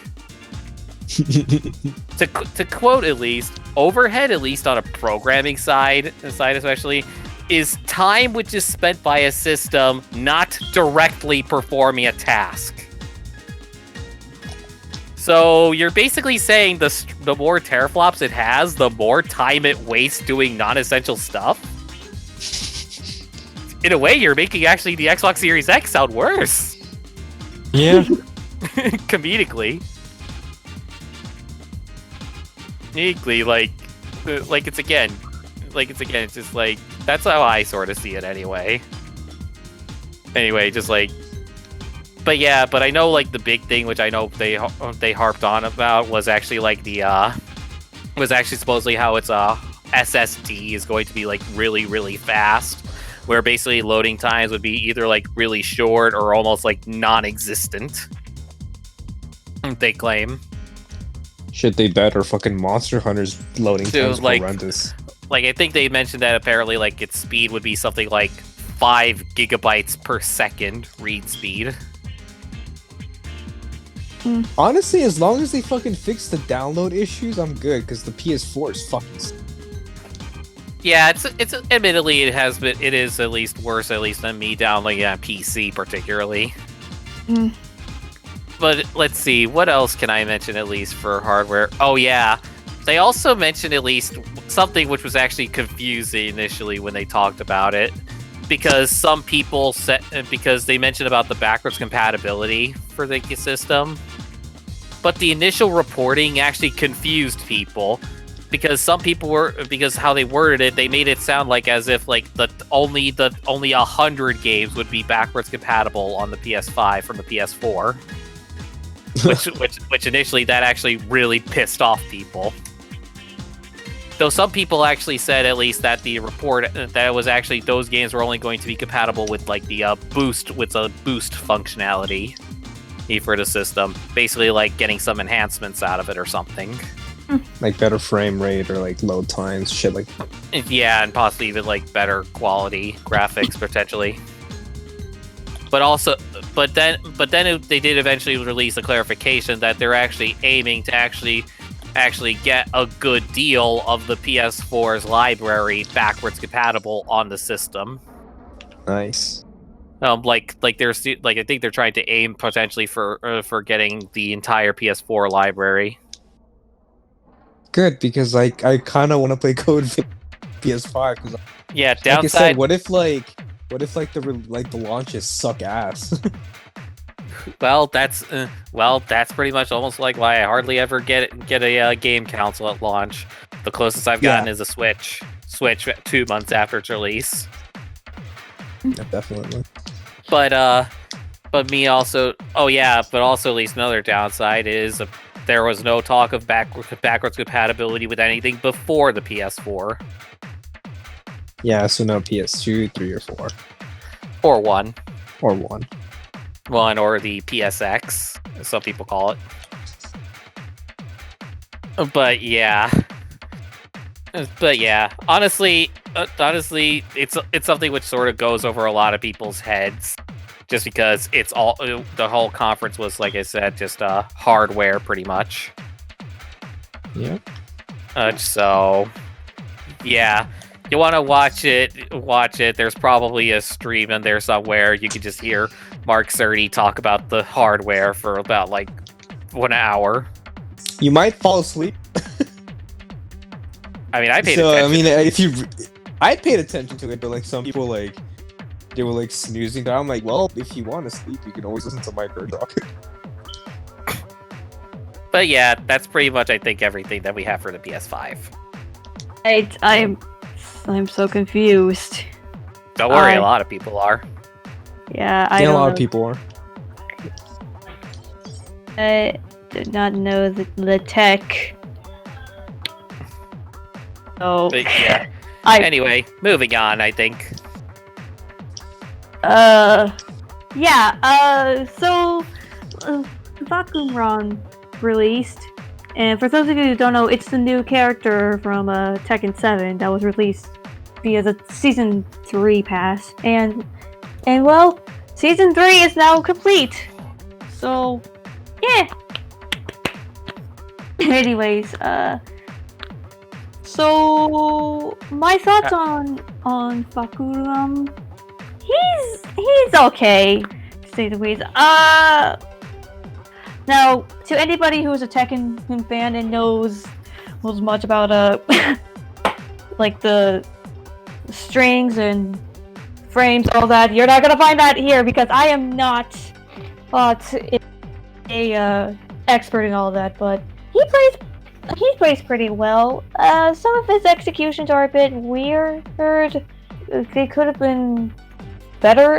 to quote at least, overhead, at least on a programming side especially, is time which is spent by a system not directly performing a task. So you're basically saying the more teraflops it has, the more time it wastes doing non-essential stuff? In a way, you're making actually the Xbox Series X sound worse. Yeah. Comedically, it's just like, that's how I sort of see it anyway. Anyway, just like, but yeah, but I know like the big thing which I know they harped on about was actually like was actually supposedly how its SSD is going to be like really, really fast, where basically loading times would be either like really short or almost like non-existent. They claim. Shit, they better. Fucking Monster Hunter's loading times like, horrendous. Like, I think they mentioned that apparently, like, its speed would be something like 5 gigabytes per second read speed. Honestly, as long as they fucking fix the download issues, I'm good, because the PS4 is fucking... Yeah, it's admittedly it is at least worse, at least than me downloading on PC particularly. But let's see, what else can I mention at least for hardware? Oh yeah, they also mentioned at least something which was actually confusing initially when they talked about it, because some people because they mentioned about the backwards compatibility for the system, but the initial reporting actually confused people. Because some people because how they worded it, they made it sound like as if like only 100 games would be backwards compatible on the PS5 from the PS4, which initially that actually really pissed off people. Though some people actually said at least that the report that it was actually those games were only going to be compatible with like the boost functionality for the system, basically like getting some enhancements out of it or something. Like better frame rate or like load times, shit like that. Yeah, and possibly even like better quality graphics potentially. But then they did eventually release a clarification that they're actually aiming to actually get a good deal of the PS4's library backwards compatible on the system. Nice. Like I think they're trying to aim potentially for getting the entire PS4 library. Good, because I kind of want to play Code PS5. Cause yeah, downside. Like I said, what if the launches suck ass? Well, that's pretty much almost like why I hardly ever get a game console at launch. The closest I've gotten is a Switch 2 months after its release. Yeah, definitely. But also at least another downside is there was no talk of backwards compatibility with anything before the PS4. Yeah, so no PS2, 3, or 4. Or 1. Or 1. 1, or the PSX, as some people call it. But yeah. Honestly, it's something which sort of goes over a lot of people's heads. Just because it's all the whole conference was, like I said, just hardware pretty much. Yeah. So, yeah, you want to watch it. There's probably a stream in there somewhere. You can just hear Mark Cerny talk about the hardware for about like 1 hour. You might fall asleep. I mean, I paid attention. I paid attention to it, but like some people they were like snoozing down. I'm like, well, if you want to sleep, you can always listen to my bird dog. But yeah, that's pretty much I think everything that we have for the PS5. I'm so confused. Don't worry, a lot of people are. Yeah, I Yeah, a don't lot know. of people are. I did not know the tech. So But yeah. I Anyway, moving on, I think. so Bakuman released, and for those of you who don't know, it's the new character from Tekken 7 that was released via the Season 3 pass, and well, Season 3 is now complete. So, yeah. Anyways, so my thoughts on Bakuman. He's okay, to say the least. Now, to anybody who's a Tekken fan and knows much about like the strings and frames, all that, you're not gonna find that here because I am not a expert in all that. But he plays pretty well. Some of his executions are a bit weird. They could have been better,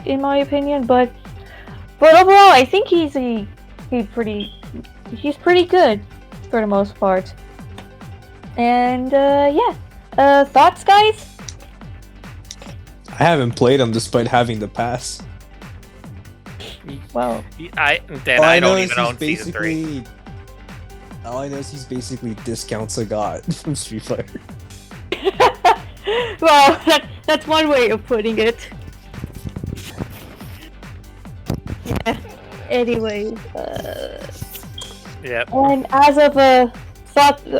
in my opinion, but overall, I think he's pretty good for the most part. And thoughts, guys? I haven't played him despite having the pass. Well, I don't even own Season 3. All I know is he's basically discounts a god from Street Fighter. well, that's one way of putting it. Yeah. Anyways, Yep. and as of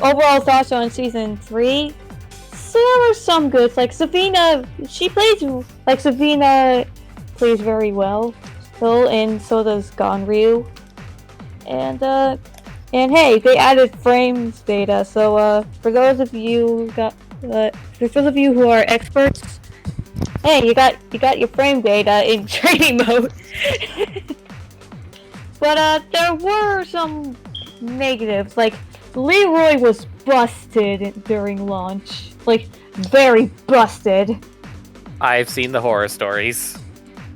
overall thoughts on Season 3, so there were some goods. Like Savina, Savina plays very well, and so does Ganryu. And hey, they added frames data. So for those of you who are experts, hey, you got your frame data in training mode. But there were some negatives. Like Leroy was busted during launch, like very busted. I've seen the horror stories.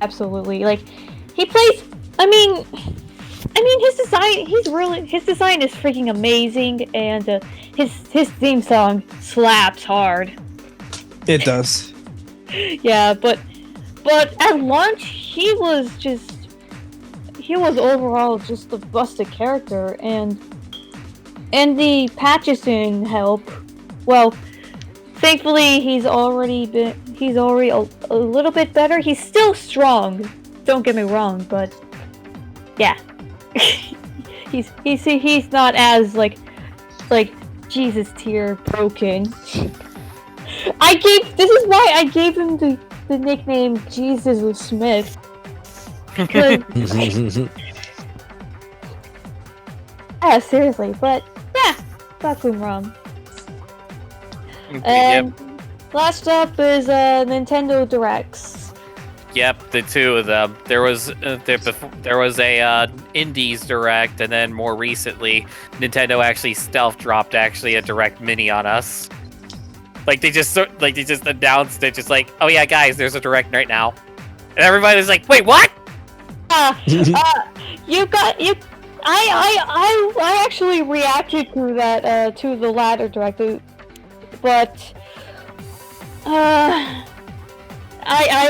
Absolutely, like he plays. I mean, his design is freaking amazing, and his theme song slaps hard. It does. Yeah, but at launch he was overall just a busted character, and the patches didn't help. Well, thankfully he's already a little bit better. He's still strong, don't get me wrong, but yeah. he's not as like Jesus tier broken. This is why I gave him the nickname Jesus Smith. Yeah, seriously, but yeah, Bakuman. And last up is Nintendo Directs. Yep, the two of them. There was a Indies Direct, and then more recently, Nintendo actually stealth dropped a Direct Mini on us. Like they just announced it, just like, oh yeah, guys, there's a Direct right now, and everybody was like, wait, what? I actually reacted to that to the latter Direct, but I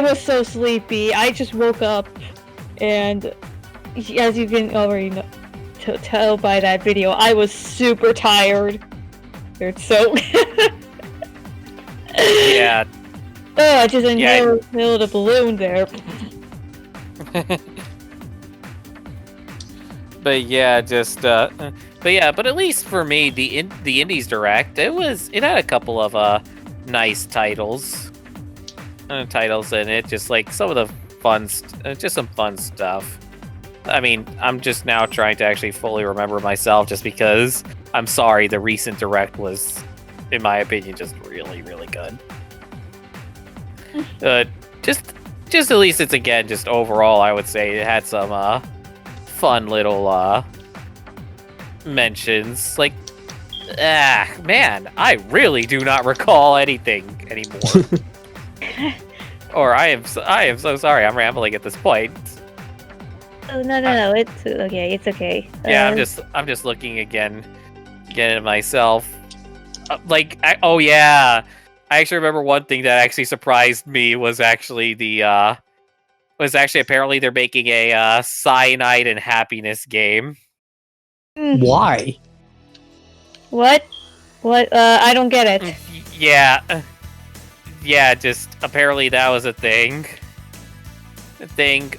was so sleepy. I just woke up, and as you can already tell by that video, I was super tired. So Yeah. oh, I just inhaled a balloon there. But yeah, but at least for me, the Indies Direct, it had a couple of nice titles in it, just like some of the just some fun stuff. I mean, I'm just now trying to actually fully remember myself, just because I'm sorry, the recent Direct was, in my opinion, just really, really good. Just at least it's, again, just overall, I would say it had some fun little mentions. Like, man, I really do not recall anything anymore. Or I am so sorry. I'm rambling at this point. Oh no, it's okay. It's okay. Yeah, I'm just looking again at myself. Oh yeah, I actually remember one thing that actually surprised me was actually apparently they're making a cyanide and happiness game. Why? What? I don't get it. Yeah, just apparently that was a thing.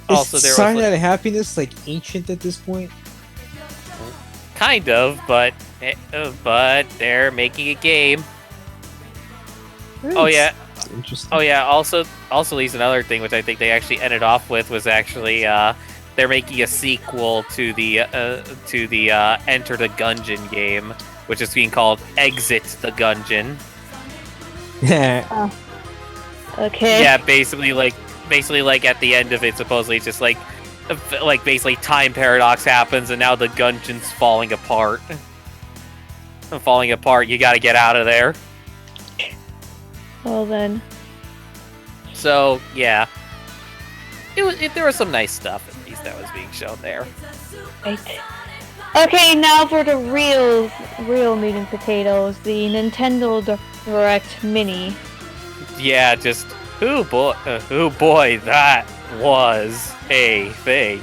Also, there was Cyanide happiness like ancient at this point? kind of, but they're making a game. Oh yeah. Interesting. Oh yeah. Also, at least another thing which I think they actually ended off with was actually they're making a sequel to the Enter the Gungeon game, which is being called Exit the Gungeon. Okay. Yeah, basically like at the end of it, supposedly it's just like basically time paradox happens, and now the Gungeon's falling apart. You gotta get out of there. Well then. So yeah, there was some nice stuff at least that was being shown there. Right. Okay, now for the real meat and potatoes, the Nintendo Direct Mini. Yeah, just oh boy, that was a thing.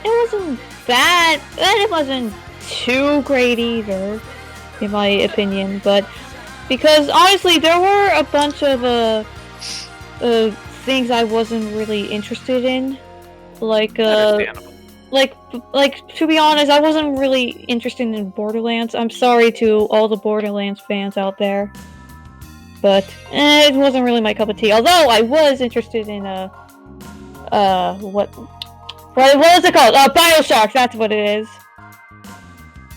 It wasn't bad, but it wasn't too great either, in my opinion. But because honestly, there were a bunch of things I wasn't really interested in, Understandable. like to be honest, I wasn't really interested in Borderlands. I'm sorry to all the Borderlands fans out there, but it wasn't really my cup of tea. Although I was interested in what is it called? BioShock. That's what it is.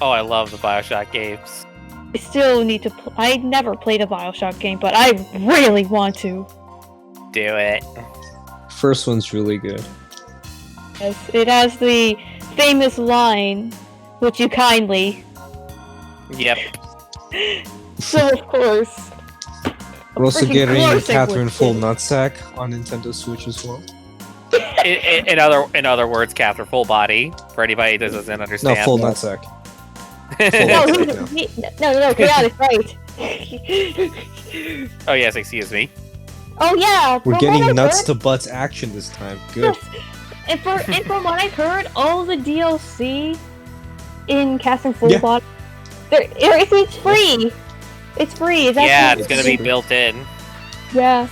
Oh, I love the BioShock games. I still need to. I never played a BioShock game, but I really want to. Do it. First one's really good. Yes, it has the famous line, which you kindly. Yep. So of course. We're also Freaking getting course I Catherine would Full do. Nutsack on Nintendo Switch as well. In other words, Catherine Full Body. For anybody that doesn't No, understand. Full Nutsack. No, Nutsack, chaotic, right. Oh yes, excuse me. Oh yeah. We're from getting what I've nuts heard- to butts action this time. Good. And from what I've heard, all the DLC in Catherine Full Yeah. Body, it's free. It's free. It's Yeah, actually it's gonna be free. built in. Yeah.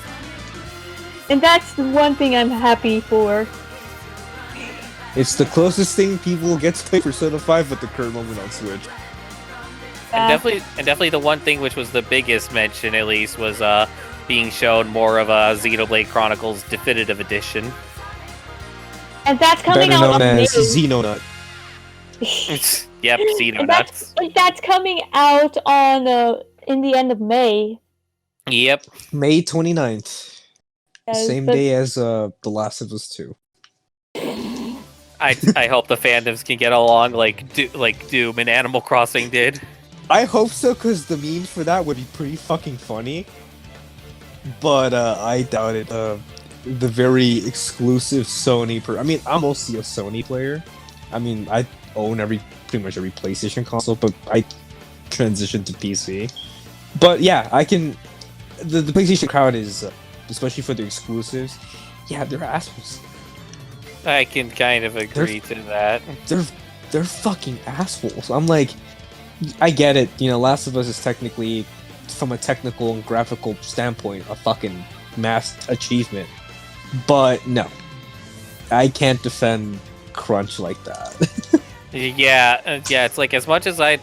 And that's the one thing I'm happy for. It's the closest thing people will get to play Persona 5 at the current moment on Switch. And definitely the one thing which was the biggest mention, at least, was being shown more of a Xenoblade Chronicles Definitive Edition. And that's coming Better out known on as May. Xenonut. Yep, Xeno And nuts. that's coming out on in the end of May. Yep. May 29th. Yes, Same but- day as The Last of Us 2. I hope the fandoms can get along like Doom and Animal Crossing did. I hope so, because the meme for that would be pretty fucking funny. But I doubt it. The very exclusive Sony I mean, I'm mostly a Sony player. I mean, I own pretty much every PlayStation console, but I transitioned to PC. But yeah, I can. The PlayStation crowd is, especially for the exclusives, yeah, they're assholes. I can kind of agree to that. They're fucking assholes. I'm like, I get it. You know, Last of Us is technically, from a technical and graphical standpoint, a fucking mass achievement. But no, I can't defend crunch like that. Yeah. It's like as much as I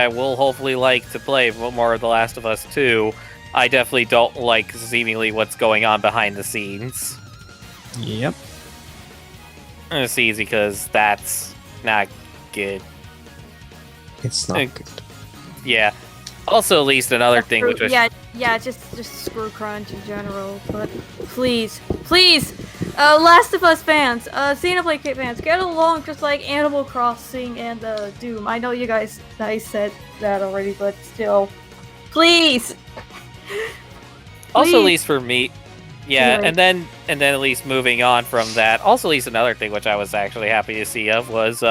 will hopefully like to play more of The Last of Us 2, I definitely don't like seemingly what's going on behind the scenes. Yep. It's easy because that's not good. It's not good. Yeah. Also, at least another thing which was just screw crunch in general. But please, Last of Us fans, Xenoblade fans, get along just like Animal Crossing and Doom. I know you guys said that already, but still, please. Also, at Please. least for me, yeah, Anyway. and then at least moving on from that. Also, at least another thing which I was actually happy to see of was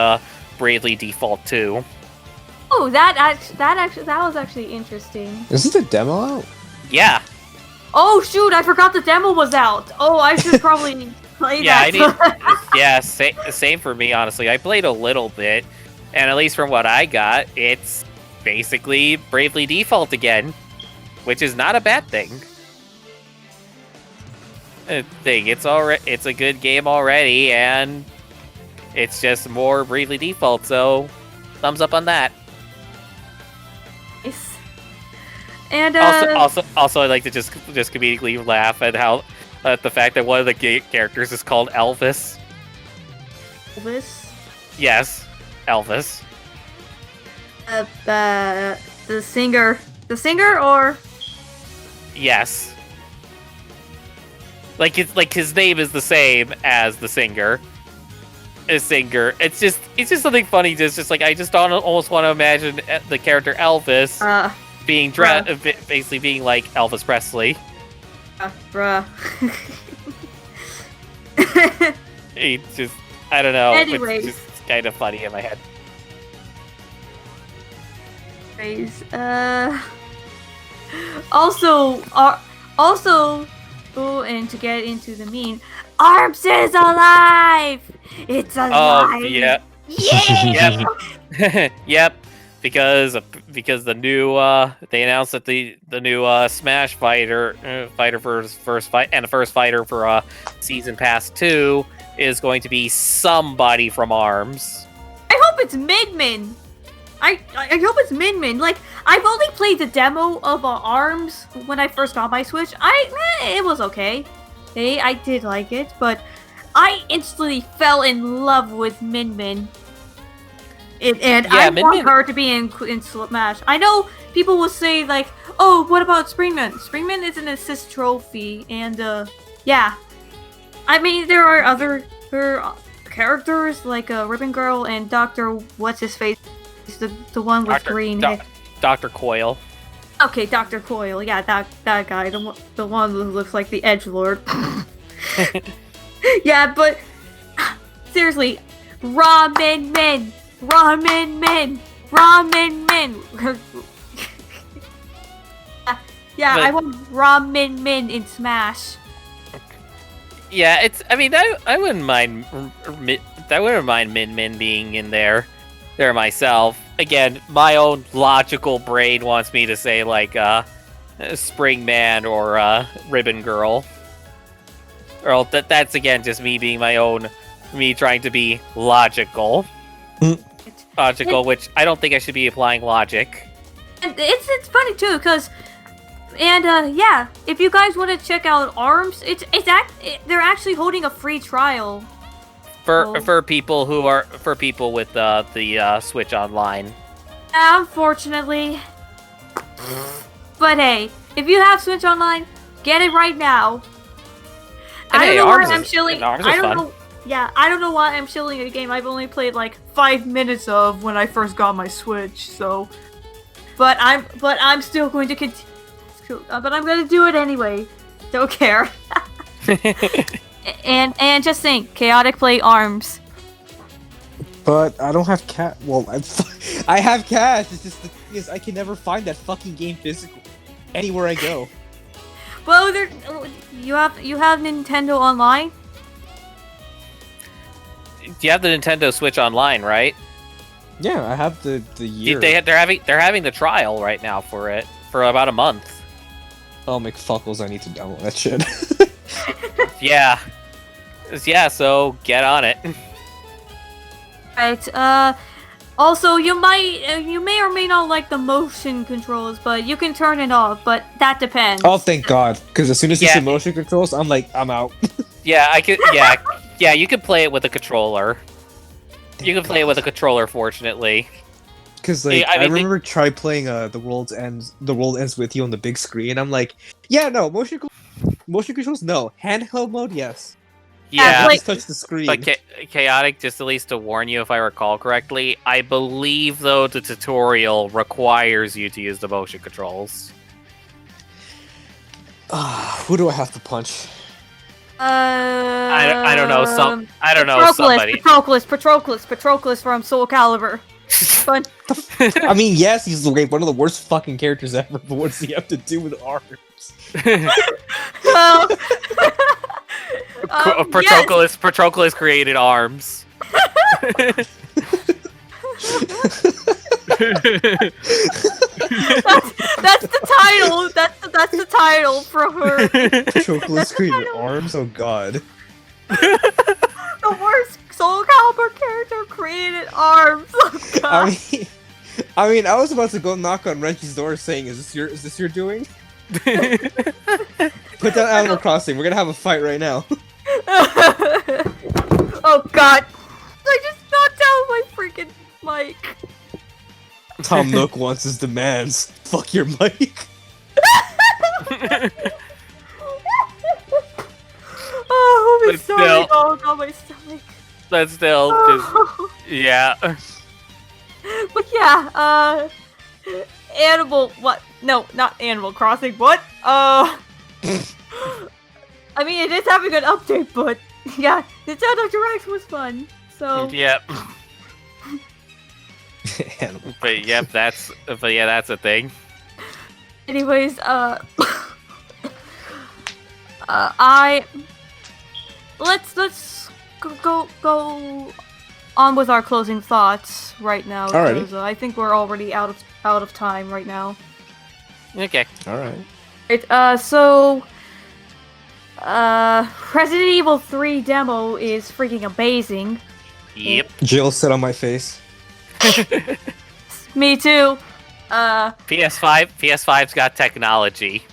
Bravely Default 2. Oh, that was actually interesting. Isn't the demo out? Yeah, Oh shoot, I forgot the demo was out. Oh, I should probably play yeah, that. yeah, same for me. Honestly, I played a little bit, and at least from what I got, it's basically Bravely Default again, which is not a bad thing. It's a good game already, and it's just more Bravely Default. So, thumbs up on that. Nice. And Also, I like to just comedically laugh at how the fact that one of the characters is called Elvis. Elvis. Yes, Elvis. The singer, or Yes. Like his name is the same as the singer. A singer. It's just something funny. Just like I just don't almost want to imagine the character Elvis being basically being like Elvis Presley. bruh. It's just I don't know. Anyways. It's just kind of funny in my head. Also, oh, and to get into the meme, Arms is alive! It's alive! Oh yeah. Yeah! Yep. Yep. Because the new they announced that the new Smash fighter for his first fight and the first fighter for Season Pass 2 is going to be somebody from ARMS. I hope it's Min Min! I hope it's Min Min. Like, I've only played the demo of ARMS when I first got my Switch. It was okay. Hey, I did like it, but I instantly fell in love with Min Min. I Min want Min- her to be in Smash. I know people will say, like, oh, what about Springman? Springman is an assist trophy, and, yeah. I mean, there are other characters, like, Ribbon Girl and Dr. What's-His-Face, the one with green hair. Dr. Coil. Okay, Dr. Coil, yeah, that guy, the one who looks like the Edgelord. Yeah, but, seriously, Ramen Men! Ramen Men! Ramen Men! Yeah, I want Ramen Men in Smash. Yeah, I mean, I wouldn't mind. I wouldn't mind Min Min being in there myself. Again, my own logical brain wants me to say like Spring Man or Ribbon Girl. Or that's again just me being me trying to be logical. Which I don't think I should be applying logic. And it's funny too, cause yeah, if you guys want to check out ARMS, they're actually holding a free trial for people with the Switch Online. Unfortunately, but hey, if you have Switch Online, get it right now. I don't know why I'm shilling. I don't know. Yeah, I don't know why I'm shilling a game I've only played like 5 minutes of when I first got my Switch. So, but I'm still going to continue. But I'm gonna do it anyway. Don't care. and just think, chaotic play ARMS. But I don't have cash. Well, I have cash. It's just the thing is I can never find that fucking game physical anywhere I go. Well, you have Nintendo Online. You have the Nintendo Switch Online, right? Yeah, I have the year. They're having the trial right now for it for about a month. Oh, McFuckles! I need to download that shit. Yeah. So get on it. Right. Also, you may or may not like the motion controls, but you can turn it off. But that depends. Oh, thank God! Because as soon as you Yeah. see motion controls, I'm like, I'm out. Yeah, I could. Yeah, you can play it with a controller. You can play it with a controller, fortunately. Because like Yeah, I mean, remember try playing The World Ends with You on the big screen. I'm like, yeah, no motion controls, no handheld mode, yes. Yeah, like- just touch the screen. but chaotic. Just at least to warn you, if I recall correctly, I believe though the tutorial requires you to use the motion controls. Who do I have to punch? I don't know. I don't know. Patroklos, Somebody. Patroklos from Soulcalibur. Fun. I mean, yes, he's like one of the worst fucking characters ever, but what does he have to do with arms? Patroklos created arms. That's the title. That's the title for her. Patroklos created arms? Oh god. The worst Soulcalibur character created arms. Oh god. I mean, I was about to go knock on Renchi's door saying, "Is this your doing?" Put down Animal Crossing. We're gonna have a fight right now. Oh god. I just knocked out my freaking mic. Tom Nook wants his demands. Fuck your mic. Oh, my But stomach. still- Oh god, my stomach. That's still just yeah. But yeah, Animal, what? No, not Animal Crossing, what? I mean, it is having an update, but yeah, Nintendo Direct was fun, so... Yep. Animal. But yep, that's a thing. Anyways, let's go on with our closing thoughts right now. Alrighty. Because, I think we're already out of time right now. Okay. All right. Right, Resident Evil 3 demo is freaking amazing. Yep. Jill sit on my face. Me too. PS5's got technology.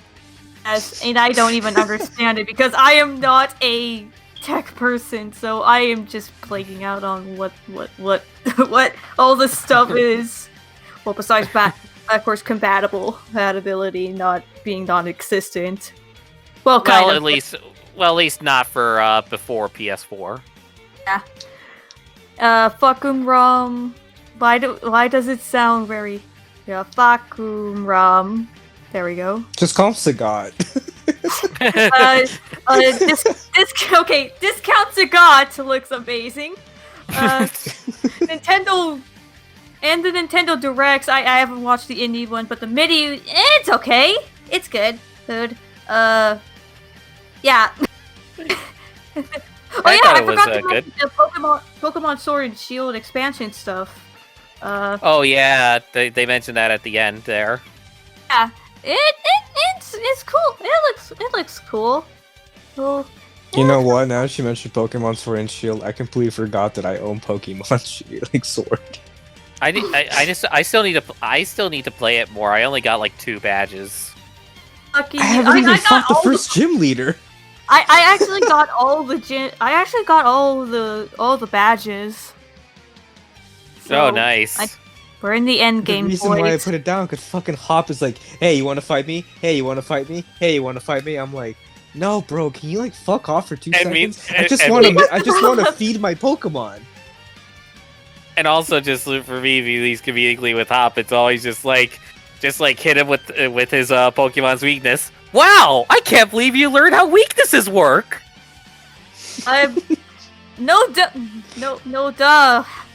Yes, and I don't even understand it because I am not a tech person, so I am just plaguing out on what what all this stuff is. Well, besides backwards compatibility not being non-existent. Well, kind of. At least not for before PS4. Fuckum rum. Why does it sound very... Yeah, fuckum rum. There we go. Just call him Sagat. Discount Sagat looks amazing. Nintendo and the Nintendo Directs. I haven't watched the indie one, but the MIDI, it's okay. It's good. Good. Yeah. Oh yeah, I forgot to mention the Pokemon Sword and Shield expansion stuff. Oh yeah, they mentioned that at the end there. Yeah, it's cool. It looks cool. Cool. You know what? Now that you mentioned Pokemon Sword and Shield, I completely forgot that I own Pokemon Shield, Sword. I still need to play it more. I only got like 2 badges. Lucky. I haven't even fought the first gym leader. I actually got all the all the badges. So nice. We're in the end game. The reason why I put it down, because fucking Hop is like, hey, you want to fight me? Hey, you want to fight me? Hey, you want to fight me? I'm like, no, bro, can you like fuck off for 2 seconds? I just want to feed my Pokemon. And also, just for me, at least comedically with Hop, it's always just like hit him with his Pokemon's weakness. Wow, I can't believe you learned how weaknesses work. No duh.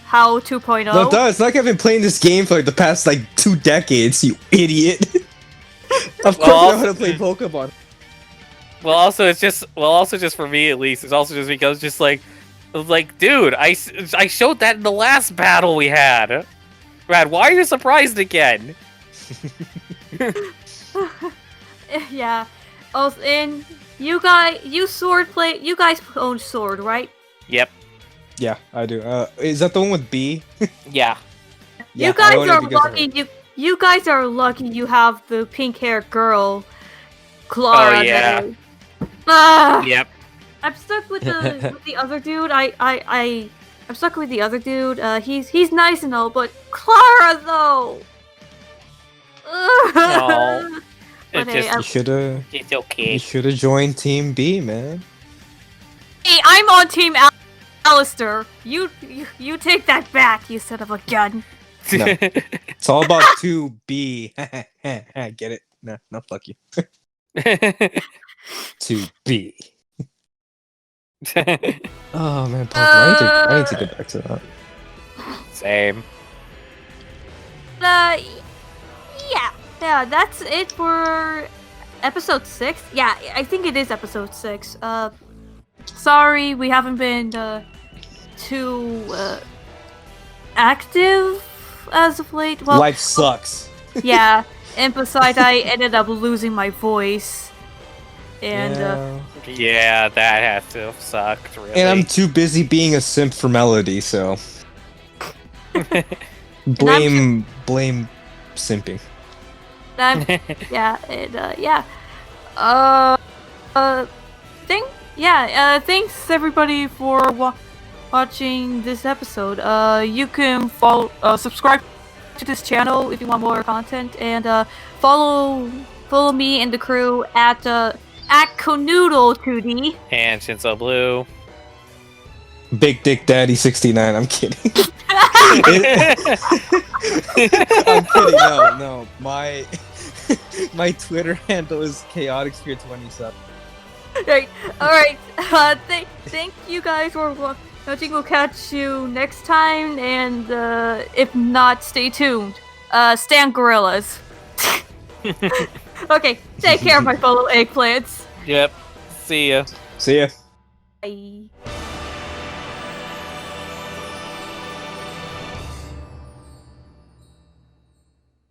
How 2.0? No, duh, it's not like I've been playing this game for like the past like 2 decades, you idiot. Of course I know how to play Pokemon. Well, also just for me at least. It's also just because dude, I showed that in the last battle we had. Brad, why are you surprised again? Yeah. Also, and you guys own Sword, right? Yep. Yeah, I do. Is that the one with B? Yeah. Yeah, you guys I own it are because lucky. You guys are lucky. You have the pink-haired girl, Clara. Oh yeah. Yep. I'm stuck with the other dude. I'm stuck with the other dude. He's nice and all, but Clara though. No. But It's hey, You shoulda. It's okay. You shoulda joined Team B, man. hey, I'm on Team Alistair. You take that back, you son of a gun. No. It's all about 2B. Get it? No, fuck you. To be. Oh man, Pokemon. I need to get back to that. Same. Yeah, that's it for episode 6. Yeah, I think it is episode 6. Sorry we haven't been too active as of late. Well, Life sucks. yeah, and besides, I ended up losing my voice, and Yeah, that has to have sucked, really. And I'm too busy being a simp for Melody, so blame simping. Thanks everybody for watching this episode. You can subscribe to this channel if you want more content, and follow me and the crew at Canoodle2D. And Shinso Blue. Big Dick Daddy 69. I'm kidding. I'm kidding. No. My Twitter handle is chaoticsphere27. Right. All right. Thank you guys for watching. We'll catch you next time, and if not, stay tuned. Stan Gorillaz. Okay. Take care, my fellow eggplants. Yep. See ya. See ya. Bye.